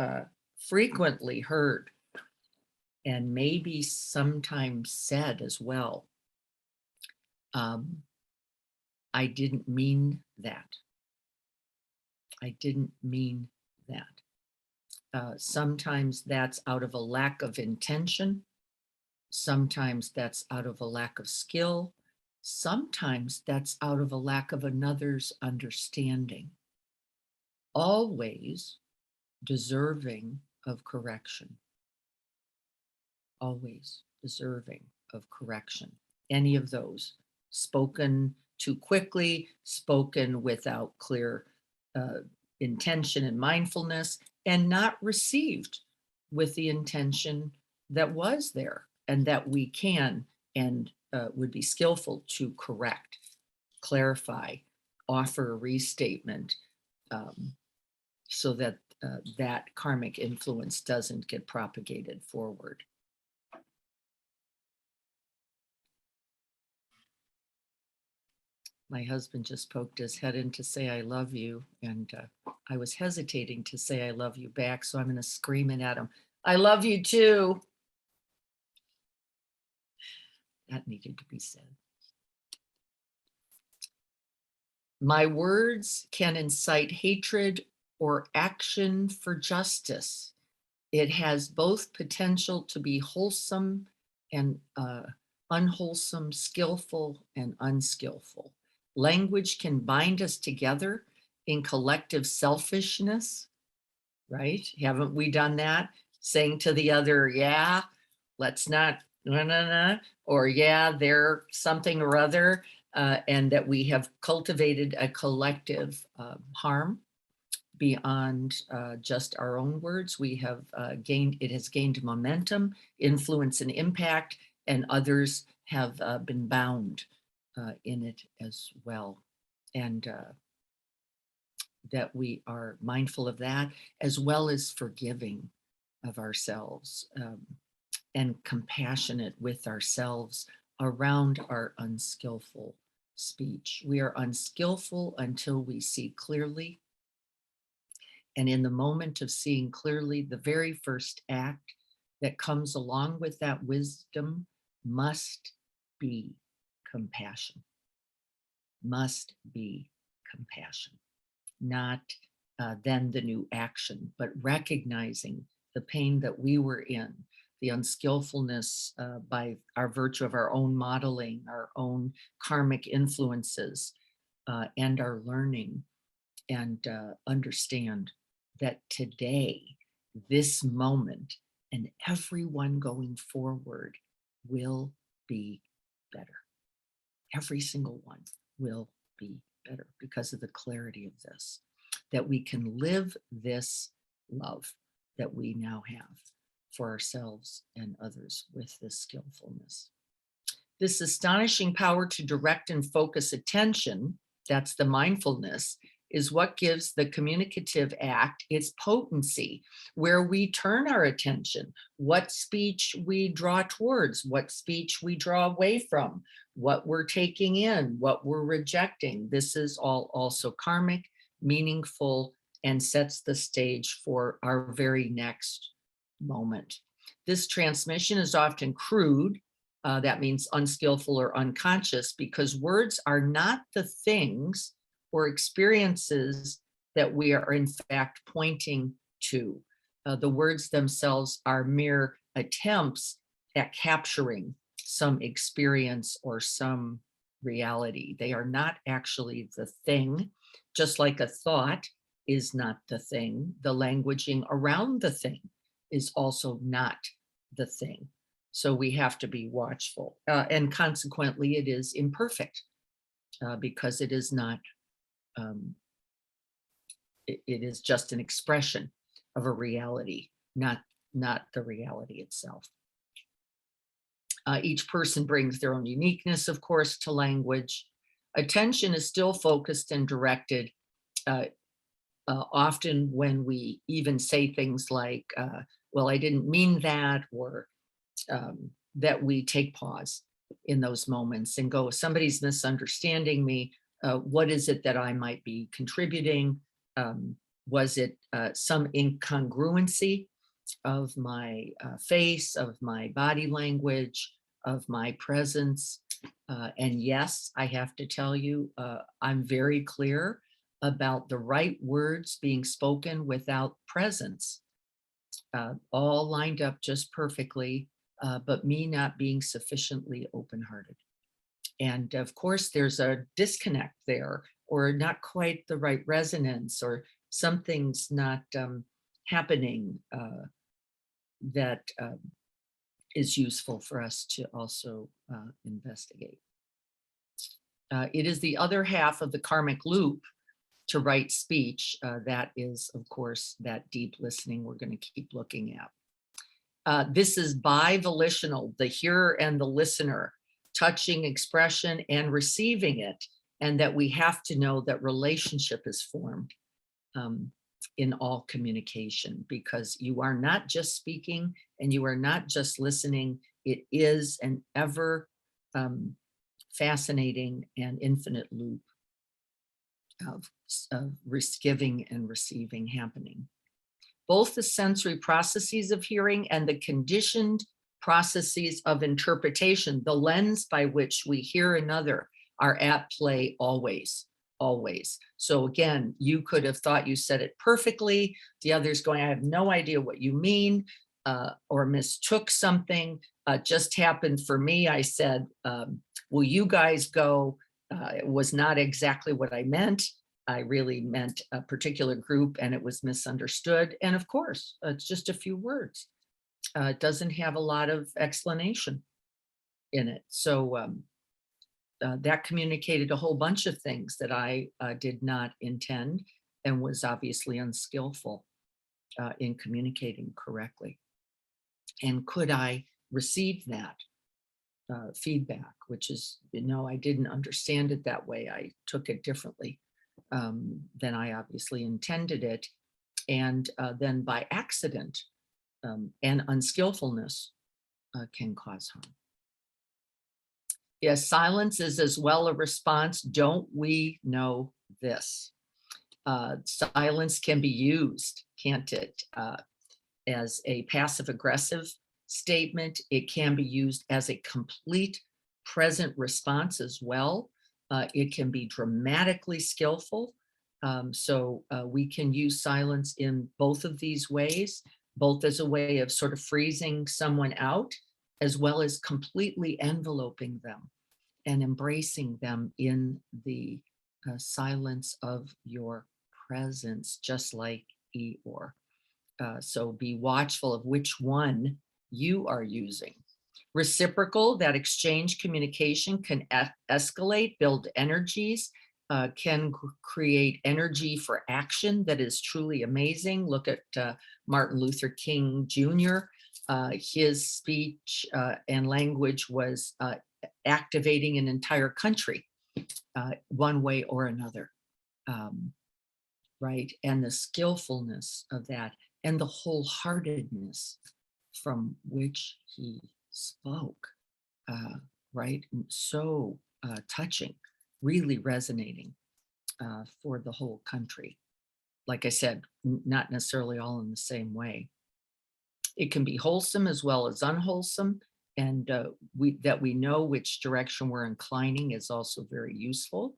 frequently heard, and maybe sometimes said as well, I didn't mean that. I didn't mean that. Sometimes that's out of a lack of intention. Sometimes that's out of a lack of skill. Sometimes that's out of a lack of another's understanding. Always deserving of correction. Always deserving of correction. Any of those, spoken too quickly, spoken without clear intention and mindfulness, and not received with the intention that was there and that we can and would be skillful to correct, clarify, offer a restatement, so that that karmic influence doesn't get propagated forward. My husband just poked his head in to say, I love you. And I was hesitating to say, I love you back. So I'm going to scream it at him. I love you too. That needed to be said. My words can incite hatred or action for justice. It has both potential to be wholesome and unwholesome, skillful and unskillful. Language can bind us together in collective selfishness, right? Haven't we done that? Saying to the other, yeah, let's not, or yeah, they're something or other, and that we have cultivated a collective harm beyond just our own words. We have it has gained momentum, influence and impact, and others have been bound in it as well. And that we are mindful of that, as well as forgiving of ourselves and compassionate with ourselves around our unskillful speech. We are unskillful until we see clearly. And in the moment of seeing clearly, the very first act that comes along with that wisdom must be compassion. Must be compassion. Not then the new action, but recognizing the pain that we were in, the unskillfulness by our virtue of our own modeling, our own karmic influences, and our learning, and understand that today, this moment, and everyone going forward will be better. Every single one will be better because of the clarity of this, that we can live this love that we now have for ourselves and others with this skillfulness. This astonishing power to direct and focus attention, that's the mindfulness, is what gives the communicative act its potency, where we turn our attention, what speech we draw towards, what speech we draw away from, what we're taking in, what we're rejecting. This is all also karmic, meaningful, and sets the stage for our very next moment. This transmission is often crude. That means unskillful or unconscious, because words are not the things or experiences that we are in fact pointing to. The words themselves are mere attempts at capturing some experience or some reality. They are not actually the thing, just like a thought is not the thing. The languaging around the thing is also not the thing. So we have to be watchful. And consequently, it is imperfect because it is not, it is just an expression of a reality, not the reality itself. Each person brings their own uniqueness, of course, to language. Attention is still focused and directed. Often when we even say things like, well, I didn't mean that, or that we take pause in those moments and go, somebody's misunderstanding me. What is it that I might be contributing? Was it some incongruency of my face, of my body language, of my presence? And yes, I have to tell you, I'm very clear about the right words being spoken without presence, all lined up just perfectly, but me not being sufficiently open-hearted. And of course, there's a disconnect there, or not quite the right resonance, or something's not happening that is useful for us to also investigate. It is the other half of the karmic loop to right speech. That is, of course, that deep listening we're going to keep looking at. This is bi-volitional, the hearer and the listener, touching expression and receiving it, and that we have to know that relationship is formed in all communication, because you are not just speaking and you are not just listening. It is an ever fascinating and infinite loop of giving and receiving happening. Both the sensory processes of hearing and the conditioned processes of interpretation, the lens by which we hear another, are at play always, always. So again, you could have thought you said it perfectly. The other's going, I have no idea what you mean, or mistook something. Just happened for me. I said, will you guys go? It was not exactly what I meant. I really meant a particular group, and it was misunderstood. And of course, it's just a few words. It doesn't have a lot of explanation in it. So that communicated a whole bunch of things that I did not intend, and was obviously unskillful in communicating correctly. And could I receive that feedback, which is, I didn't understand it that way. I took it differently than I obviously intended it. And then by accident and unskillfulness can cause harm. Yes, silence is as well a response. Don't we know this? Silence can be used, can't it? As a passive-aggressive statement. It can be used as a complete present response as well. It can be dramatically skillful. So we can use silence in both of these ways, both as a way of sort of freezing someone out, as well as completely enveloping them and embracing them in the silence of your presence, just like Eeyore. So be watchful of which one you are using. Reciprocal, that exchange communication can escalate, build energies, can create energy for action that is truly amazing. Look at Martin Luther King Jr. His speech and language was activating an entire country one way or another, right? And the skillfulness of that, and the wholeheartedness from which he spoke, right? So touching, really resonating for the whole country. Like I said, not necessarily all in the same way. It can be wholesome as well as unwholesome, and that we know which direction we're inclining is also very useful.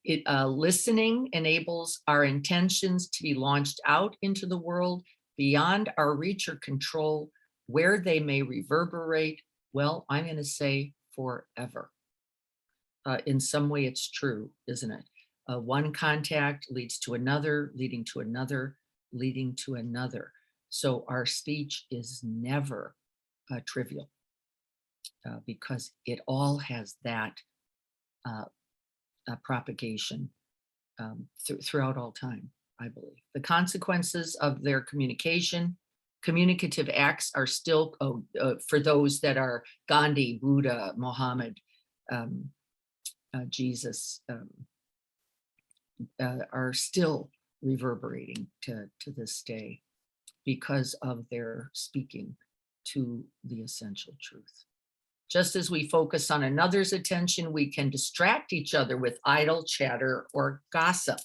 Listening enables our intentions to be launched out into the world beyond our reach or control, where they may reverberate. Well, I'm going to say forever. In some way, it's true, isn't it? One contact leads to another, leading to another, leading to another. So our speech is never trivial because it all has that propagation throughout all time, I believe. The consequences of their communicative acts are still, for those that are Gandhi, Buddha, Muhammad, Jesus, are still reverberating to this day because of their speaking to the essential truth. Just as we focus on another's attention, we can distract each other with idle chatter or gossip.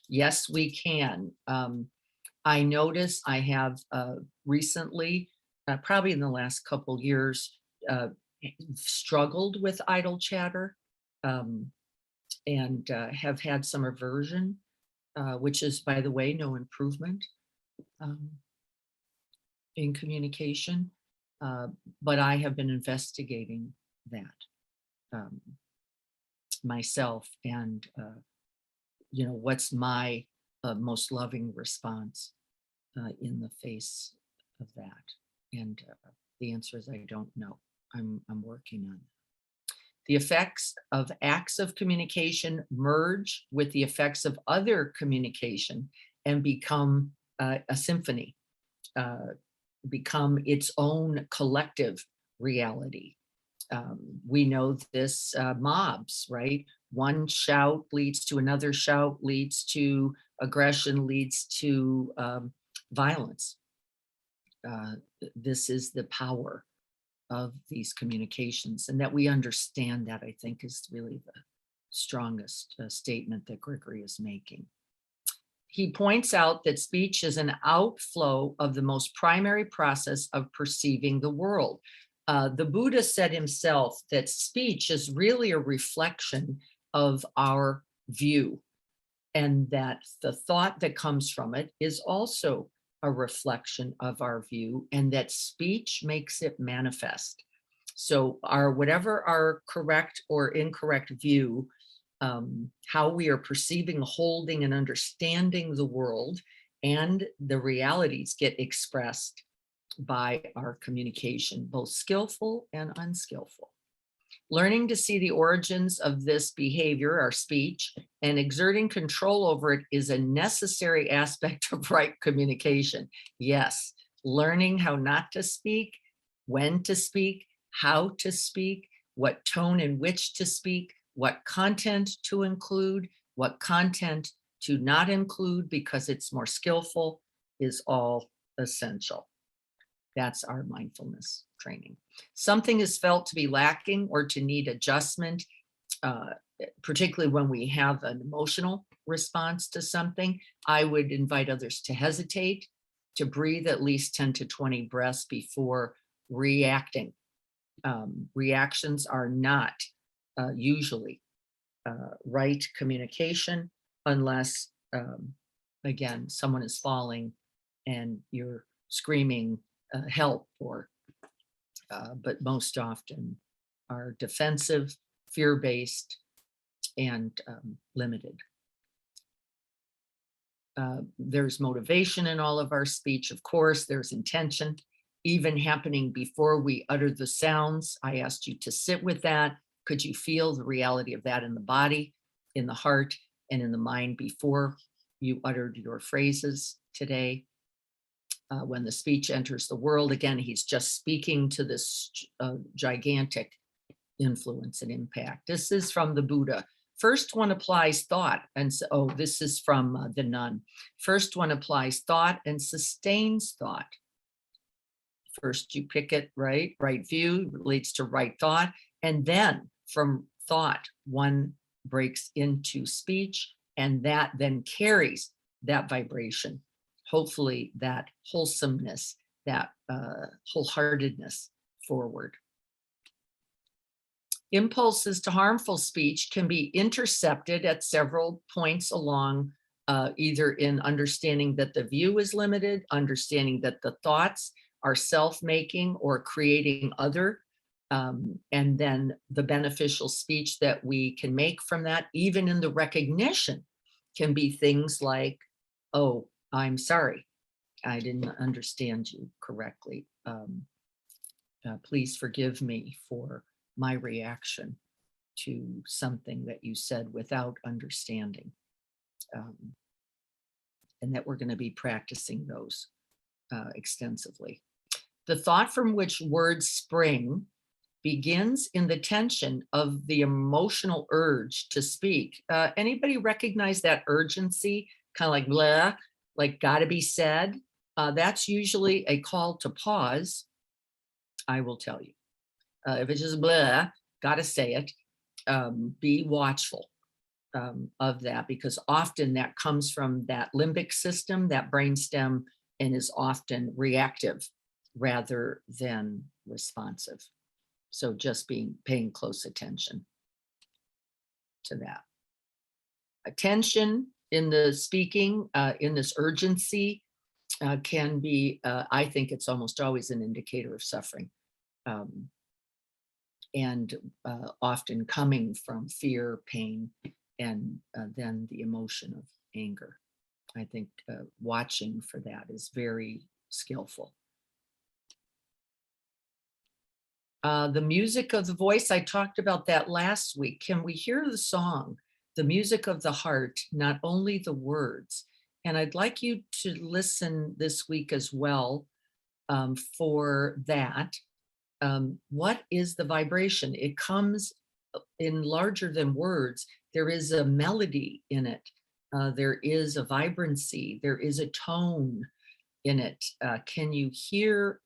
Yes, we can. I notice I have recently, probably in the last couple years, struggled with idle chatter and have had some aversion, which is, by the way, no improvement in communication. But I have been investigating that myself, and what's my most loving response in the face of that? And the answer is I don't know. I'm working on it. The effects of acts of communication merge with the effects of other communication and become a symphony. Become its own collective reality. We know this, mobs, right? One shout leads to another shout, leads to aggression, leads to violence. This is the power of these communications, and that we understand that, I think, is really the strongest statement that Gregory is making. He points out that speech is an outflow of the most primary process of perceiving the world. The Buddha said himself that speech is really a reflection of our view, and that the thought that comes from it is also a reflection of our view, and that speech makes it manifest. So whatever our correct or incorrect view, how we are perceiving, holding, and understanding the world and the realities get expressed by our communication, both skillful and unskillful. Learning to see the origins of this behavior, our speech, and exerting control over it is a necessary aspect of right communication. Yes, learning how not to speak, when to speak, how to speak, what tone in which to speak, what content to include, what content to not include because it's more skillful, is all essential. That's our mindfulness training. Something is felt to be lacking or to need adjustment, particularly when we have an emotional response to something. I would invite others to hesitate, to breathe at least 10 to 20 breaths before reacting. Reactions are not usually right communication unless, again, someone is falling and you're screaming help, or but most often are defensive, fear-based, and limited. There's motivation in all of our speech, of course. There's intention, even happening before we utter the sounds. I asked you to sit with that. Could you feel the reality of that in the body, in the heart, and in the mind before you uttered your phrases today? When the speech enters the world, again, he's just speaking to this gigantic influence and impact. This is from the Buddha. First one applies thought, and so, this is from the Nun. First one applies thought and sustains thought. First you pick it, right view leads to right thought, and then from thought one breaks into speech, and that then carries that vibration, hopefully that wholesomeness, that wholeheartedness forward. Impulses to harmful speech can be intercepted at several points along, either in understanding that the view is limited, understanding that the thoughts are self-making or creating other, and then the beneficial speech that we can make from that, even in the recognition, can be things like, oh, I'm sorry, I didn't understand you correctly. Please forgive me for my reaction to something that you said without understanding. And that we're going to be practicing those extensively. The thought from which words spring begins in the tension of the emotional urge to speak. Anybody recognize that urgency? Kind of like blah, like gotta be said. That's usually a call to pause. I will tell you. If it's just blah, gotta say it, be watchful of that, because often that comes from that limbic system, that brainstem, and is often reactive rather than responsive. So just paying close attention to that. Attention in the speaking, in this urgency, can be, I think it's almost always an indicator of suffering. And often coming from fear, pain, and then the emotion of anger. I think watching for that is very skillful. The music of the voice, I talked about that last week. Can we hear the song, the music of the heart, not only the words? And I'd like you to listen this week as well for that. What is the vibration? It comes in larger than words. There is a melody in it. There is a vibrancy. There is a tone in it. Can you hear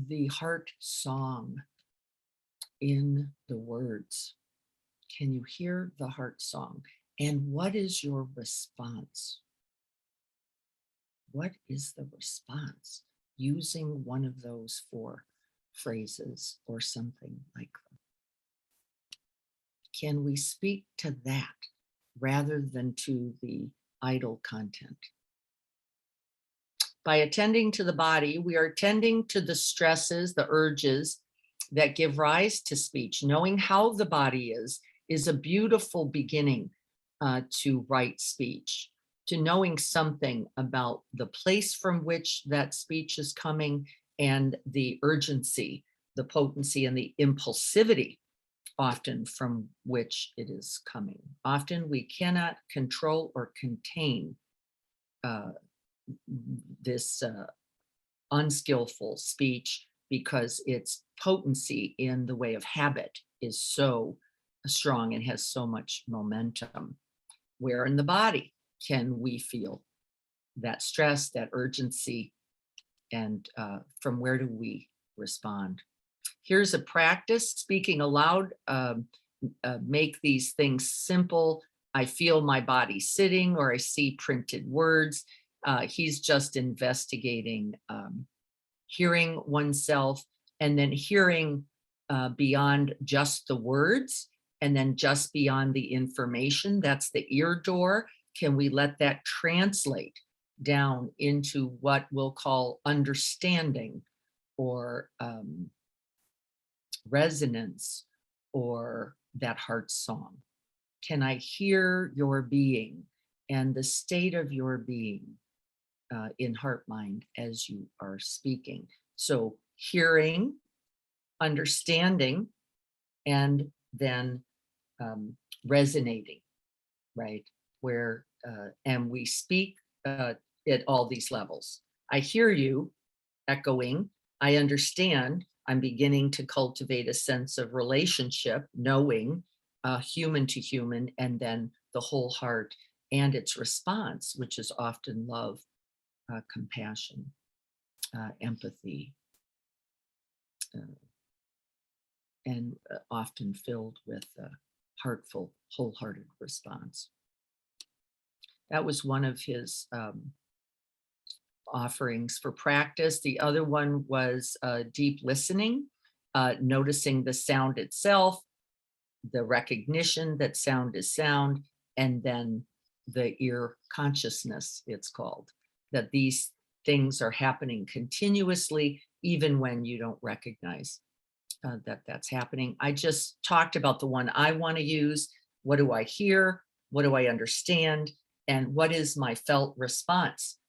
the heart song in the words? Can you hear the heart song? And what is your response? What is the response using one of those 4 phrases or something like that? Can we speak to that rather than to the idle content? By attending to the body, we are attending to the stresses, the urges that give rise to speech. Knowing how the body is a beautiful beginning to right speech, to knowing something about the place from which that speech is coming and the urgency, the potency, and the impulsivity often from which it is coming. Often we cannot control or contain this unskillful speech because its potency in the way of habit is so strong and has so much momentum. Where in the body can we feel that stress, that urgency, and from where do we respond? Here's a practice, speaking aloud. Make these things simple. I feel my body sitting, or I see printed words. He's just investigating hearing oneself, and then hearing beyond just the words, and then just beyond the information. That's the ear door. Can we let that translate down into what we'll call understanding, or resonance, or that heart song? Can I hear your being and the state of your being in heart mind as you are speaking? So hearing, understanding, and then resonating, right? Where, and we speak at all these levels. I hear you, echoing. I understand. I'm beginning to cultivate a sense of relationship, knowing, human to human, and then the whole heart and its response, which is often love, compassion, empathy, and often filled with a heartful, wholehearted response. That was one of his offerings for practice. The other one was deep listening, noticing the sound itself, the recognition that sound is sound, and then the ear consciousness, it's called, that these things are happening continuously, even when you don't recognize that that's happening. I just talked about the one I want to use. What do I hear? What do I understand? And what is my felt response?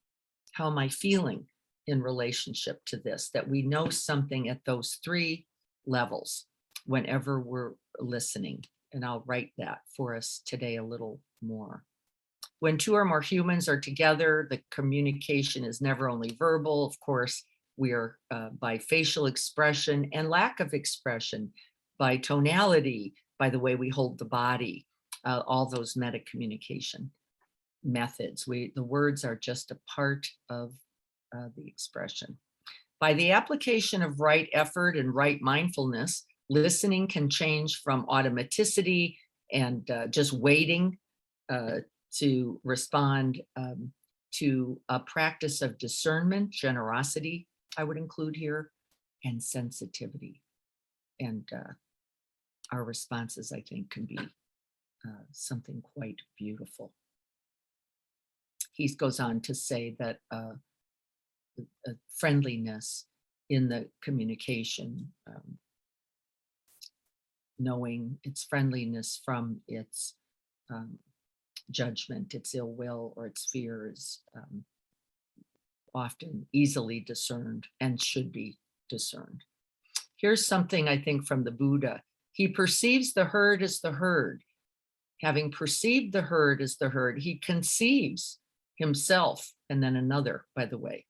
How am I feeling in relationship to this? That we know something at those 3 levels whenever we're listening. And I'll write that for us today a little more. When 2 or more humans are together, the communication is never only verbal. Of course, we are by facial expression and lack of expression, by tonality, by the way we hold the body, all those meta communication methods. The words are just a part of the expression. By the application of right effort and right mindfulness, listening can change from automaticity and just waiting to respond to a practice of discernment, generosity, I would include here, and sensitivity. And our responses, I think, can be something quite beautiful. He goes on to say that friendliness in the communication, knowing its friendliness from its judgment, its ill will, or its fears, often easily discerned and should be discerned. Here's something I think from the Buddha. He perceives the herd as the herd. Having perceived the herd as the herd, he conceives himself, and then another, by the way,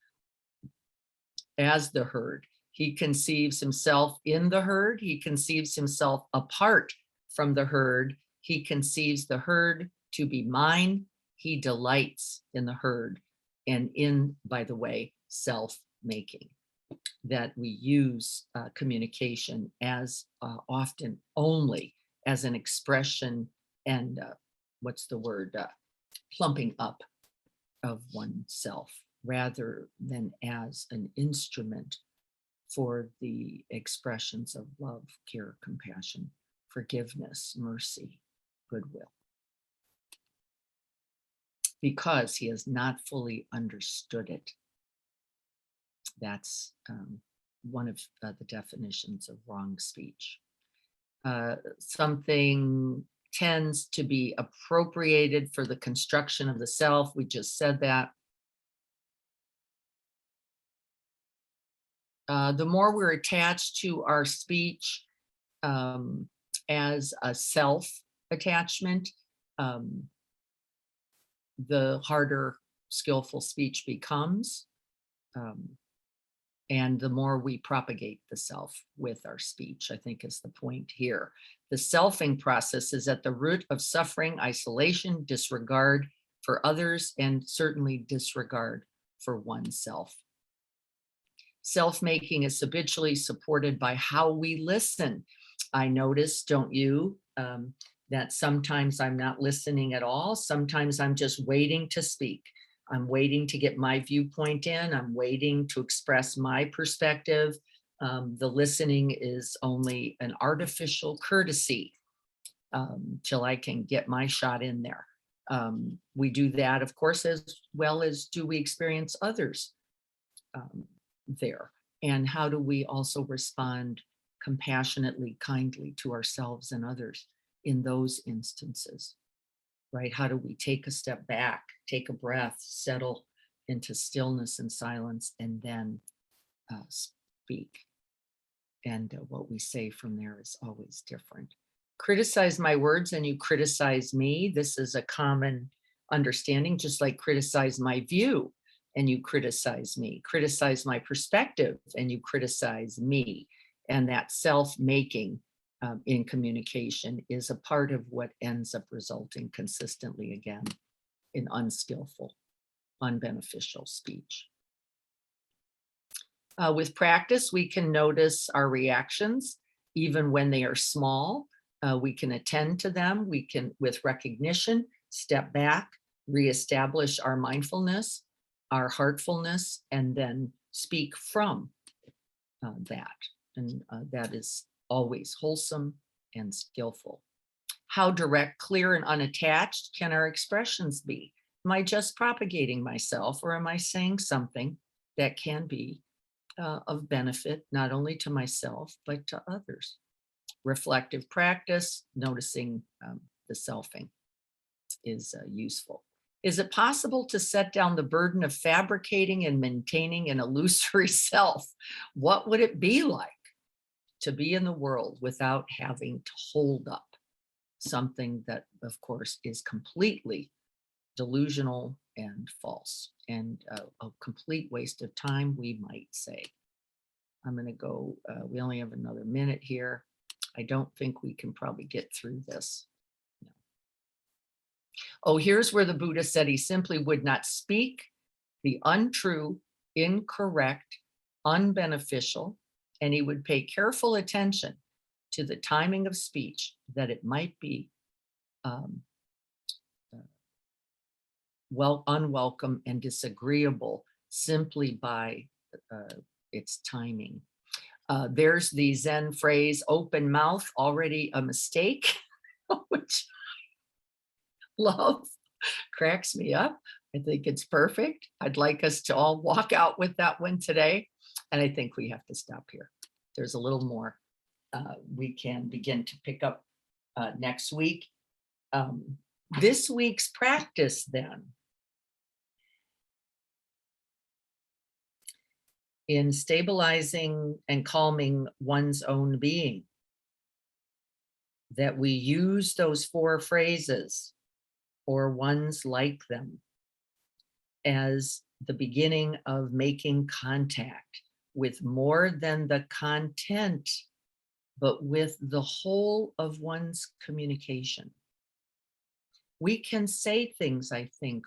as the herd. He conceives himself in the herd. He conceives himself apart from the herd. He conceives the herd to be mine. He delights in the herd and in, by the way, self-making. That we use communication as often only as an expression and what's the word, plumping up of oneself, rather than as an instrument for the expressions of love, care, compassion, forgiveness, mercy, goodwill. Because he has not fully understood it. That's one of the definitions of wrong speech. Something tends to be appropriated for the construction of the self. We just said that. The more we're attached to our speech as a self attachment, the harder skillful speech becomes. And the more we propagate the self with our speech, I think is the point here. The selfing process is at the root of suffering, isolation, disregard for others, and certainly disregard for oneself. Self-making is habitually supported by how we listen. I notice, don't you, that sometimes I'm not listening at all. Sometimes I'm just waiting to speak. I'm waiting to get my viewpoint in. I'm waiting to express my perspective. The listening is only an artificial courtesy till I can get my shot in there. We do that, of course, as well as do we experience others there. And how do we also respond compassionately, kindly to ourselves and others in those instances? Right? How do we take a step back, take a breath, settle into stillness and silence, and then speak? And what we say from there is always different. Criticize my words and you criticize me. This is a common understanding, just like criticize my view and you criticize me. Criticize my perspective and you criticize me. And that self-making in communication is a part of what ends up resulting consistently again in unskillful, unbeneficial speech. With practice, we can notice our reactions, even when they are small. We can attend to them. We can, with recognition, step back, reestablish our mindfulness, our heartfulness, and then speak from that. And that is always wholesome and skillful How direct, clear, and unattached can our expressions be? Am I just propagating myself, or am I saying something that can be of benefit, not only to myself, but to others? Reflective practice, noticing the selfing is useful. Is it possible to set down the burden of fabricating and maintaining an illusory self? What would it be like to be in the world without having to hold up something that, of course, is completely delusional and false, and a complete waste of time, we might say? I'm going to go, we only have another minute here. I don't think we can probably get through this. No. Oh, here's where the Buddha said he simply would not speak the untrue, incorrect, unbeneficial, and he would pay careful attention to the timing of speech, that it might be unwelcome and disagreeable simply by its timing. There's the Zen phrase, open mouth, already a mistake, which I love, cracks me up. I think it's perfect. I'd like us to all walk out with that one today. And I think we have to stop here. There's a little more we can begin to pick up next week. This week's practice then, in stabilizing and calming one's own being, that we use those 4 phrases or ones like them as the beginning of making contact with more than the content, but with the whole of one's communication. We can say things, I think,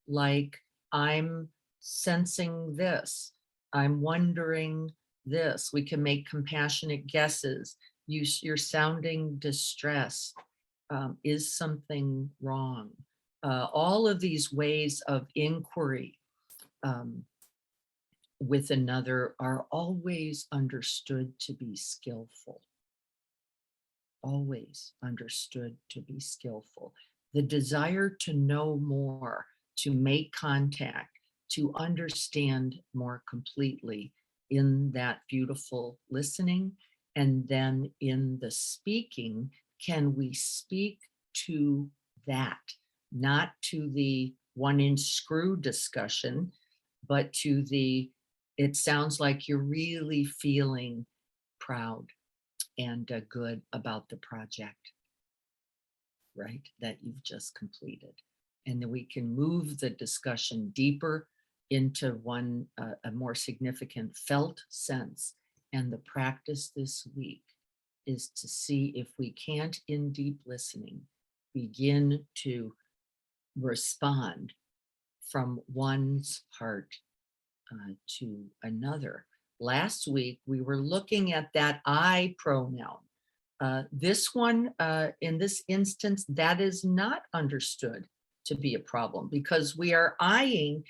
like, I'm sensing this, I'm wondering this. We can make compassionate guesses. You're sounding distressed. Is something wrong? All of these ways of inquiry with another are always understood to be skillful. Always understood to be skillful. The desire to know more, to make contact, to understand more completely in that beautiful listening, and then in the speaking, can we speak to that, not to the 1-inch screw discussion, but to the, it sounds like you're really feeling proud and good about the project, right, that you've just completed. And then we can move the discussion deeper into a more significant felt sense. And the practice this week is to see if we can't, in deep listening, begin to respond from one's heart to another. Last week, we were looking at that I pronoun. This one, in this instance, that is not understood to be a problem, because we are eyeing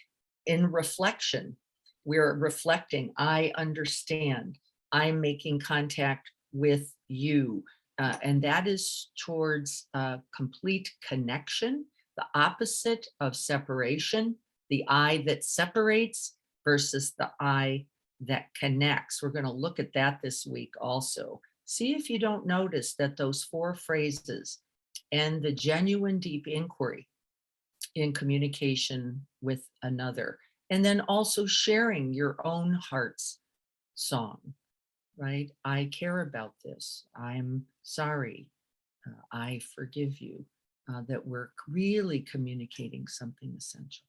in reflection. We're reflecting, I understand, I'm making contact with you. And that is towards complete connection, the opposite of separation, the I that separates versus the I that connects. We're going to look at that this week also. See if you don't notice that those 4 phrases and the genuine deep inquiry in communication with another, and then also sharing your own heart's song, right? I care about this. I'm sorry. I forgive you. That we're really communicating something essential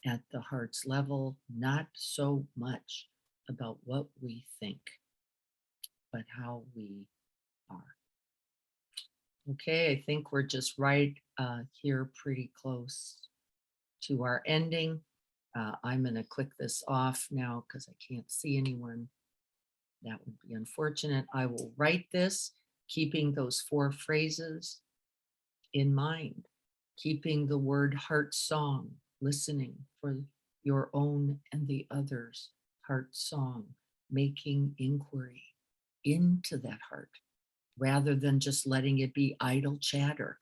at the heart's level, not so much about what we think, but how we are. Okay, I think we're just right here pretty close to our ending. I'm going to click this off now because I can't see anyone. That would be unfortunate. I will write this, keeping those 4 phrases in mind, keeping the word heart song, listening for your own and the other's heart song, making inquiry into that heart rather than just letting it be idle chatter.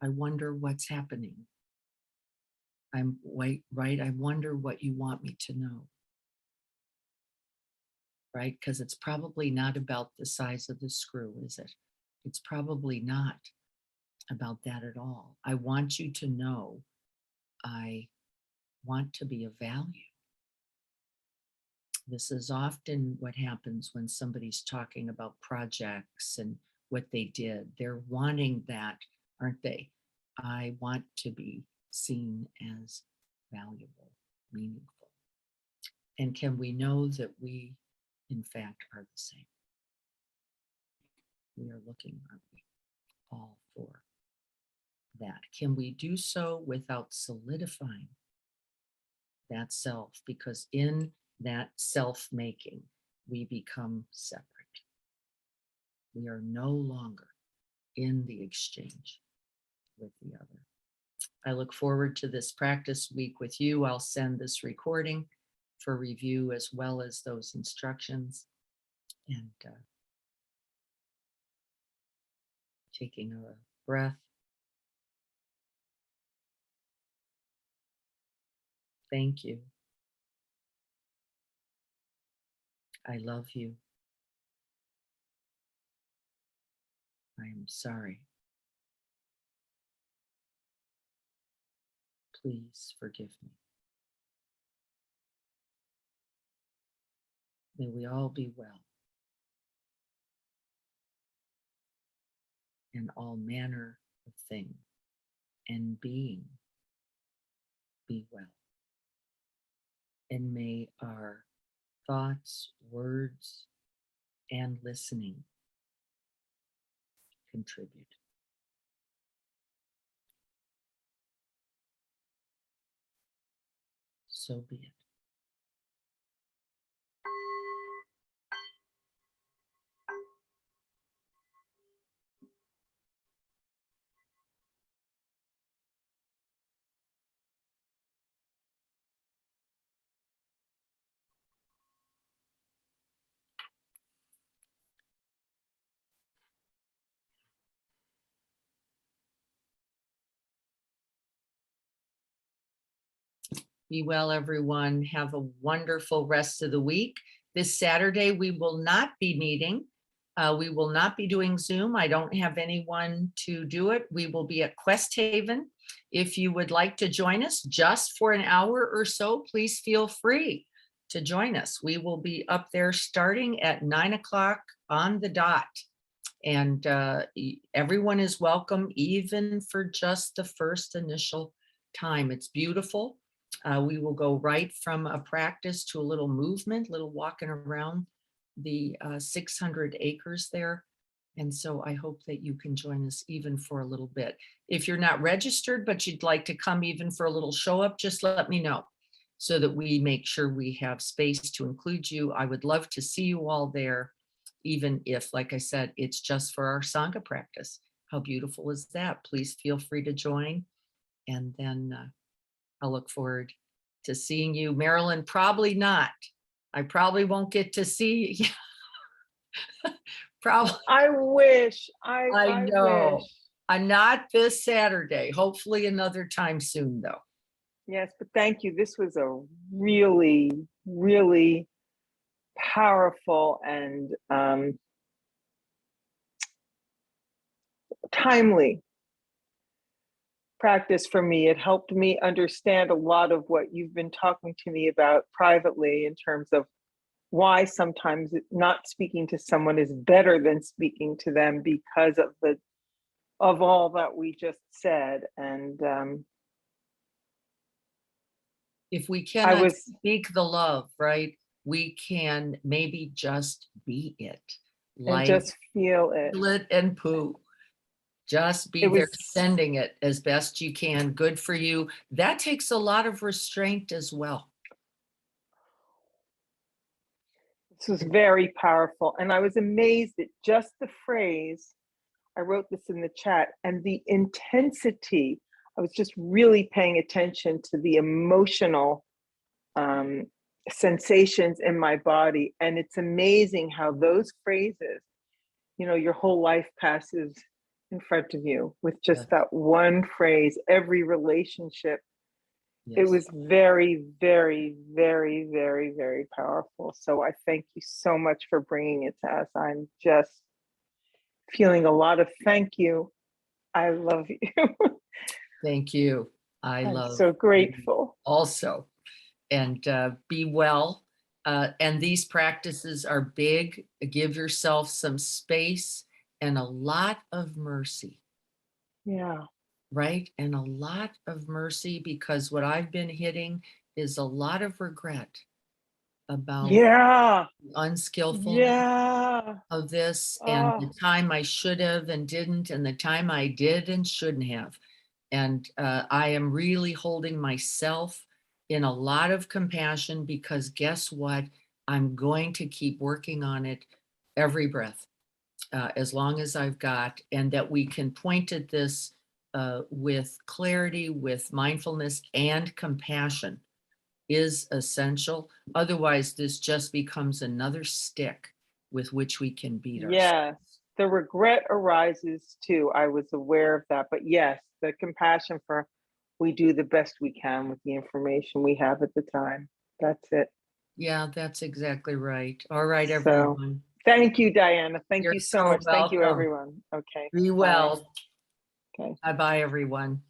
I wonder what's happening. I'm right. I wonder what you want me to know. Right? Because it's probably not about the size of the screw, is it? It's probably not about that at all. I want you to know I want to be of value. This is often what happens when somebody's talking about projects and what they did. They're wanting that, aren't they? I want to be seen as valuable, meaningful. And can we know that we, in fact, are the same? We are looking, aren't we, all for that? Can we do so without solidifying that self? Because in that self-making, we become separate. We are no longer in the exchange with the other. I look forward to this practice week with you. I'll send this recording for review as well as those instructions. And taking a breath. Thank you. I love you. I am sorry. Please forgive me. May we all be well. In all manner of thing and being be well. And may our thoughts, words, and listening contribute. So be it. Be well, everyone. Have a wonderful rest of the week. This Saturday, we will not be meeting. We will not be doing Zoom. I don't have anyone to do it. We will be at Quest Haven. If you would like to join us just for an hour or so, please feel free to join us. We will be up there starting at 9 o'clock on the dot. And everyone is welcome, even for just the first initial time. It's beautiful. We will go right from a practice to a little movement, little walking around the 600 acres there. And so I hope that you can join us even for a little bit. If you're not registered, but you'd like to come even for a little show up, just let me know so that we make sure we have space to include you. I would love to see you all there, even if, like I said, it's just for our Sangha practice. How beautiful is that? Please feel free to join. And then I'll look forward to seeing you. Marilyn, probably not. I probably won't get to see you. Probably. I wish. I know. Wish. I'm not this Saturday. Hopefully another time soon, though. Yes, but thank you. This was a really, really powerful and timely practice for me. It helped me understand a lot of what you've been talking to me about privately in terms of why sometimes not speaking to someone is better than speaking to them because of all that we just said. And if we cannot speak the love, right, we can maybe just be it. Like, and just feel it. And poo. Just be there, sending it as best you can. Good for you. That takes a lot of restraint as well. This was very powerful. And I was amazed at just the phrase, I wrote this in the chat, and the intensity. I was just really paying attention to the emotional sensations in my body. And it's amazing how those phrases your whole life passes in front of you with just Yes. that one phrase, every relationship. It Yes. was very, very, very, very, very powerful. So I thank you so much for bringing it to us. I'm just feeling a lot of thank you. I love you. Thank you. I I'm love so you grateful. also. And be well. And these practices are big. Give yourself some space and a lot of mercy, Yeah. right? And a lot of mercy, because what I've been hitting is a lot of regret about Yeah. the unskillfulness Yeah. of this, and the Oh, time I should have and didn't, and the time I did and shouldn't have. And I am really holding myself in a lot of compassion, because guess what? I'm going to keep working on it every breath, as long as I've got, and that we can point at this with clarity, with mindfulness and compassion is essential. Otherwise, this just becomes another stick with which we can beat ourselves. yes. The regret arises too. I was aware of that. But yes, the compassion for we do the best we can with the information we have at the time. That's it. Yeah, that's exactly right. All right, So everyone. thank you, Diana. Thank You're you so so much. Thank you, welcome. everyone. Okay. Be Bye. well. Okay. Bye-bye, everyone.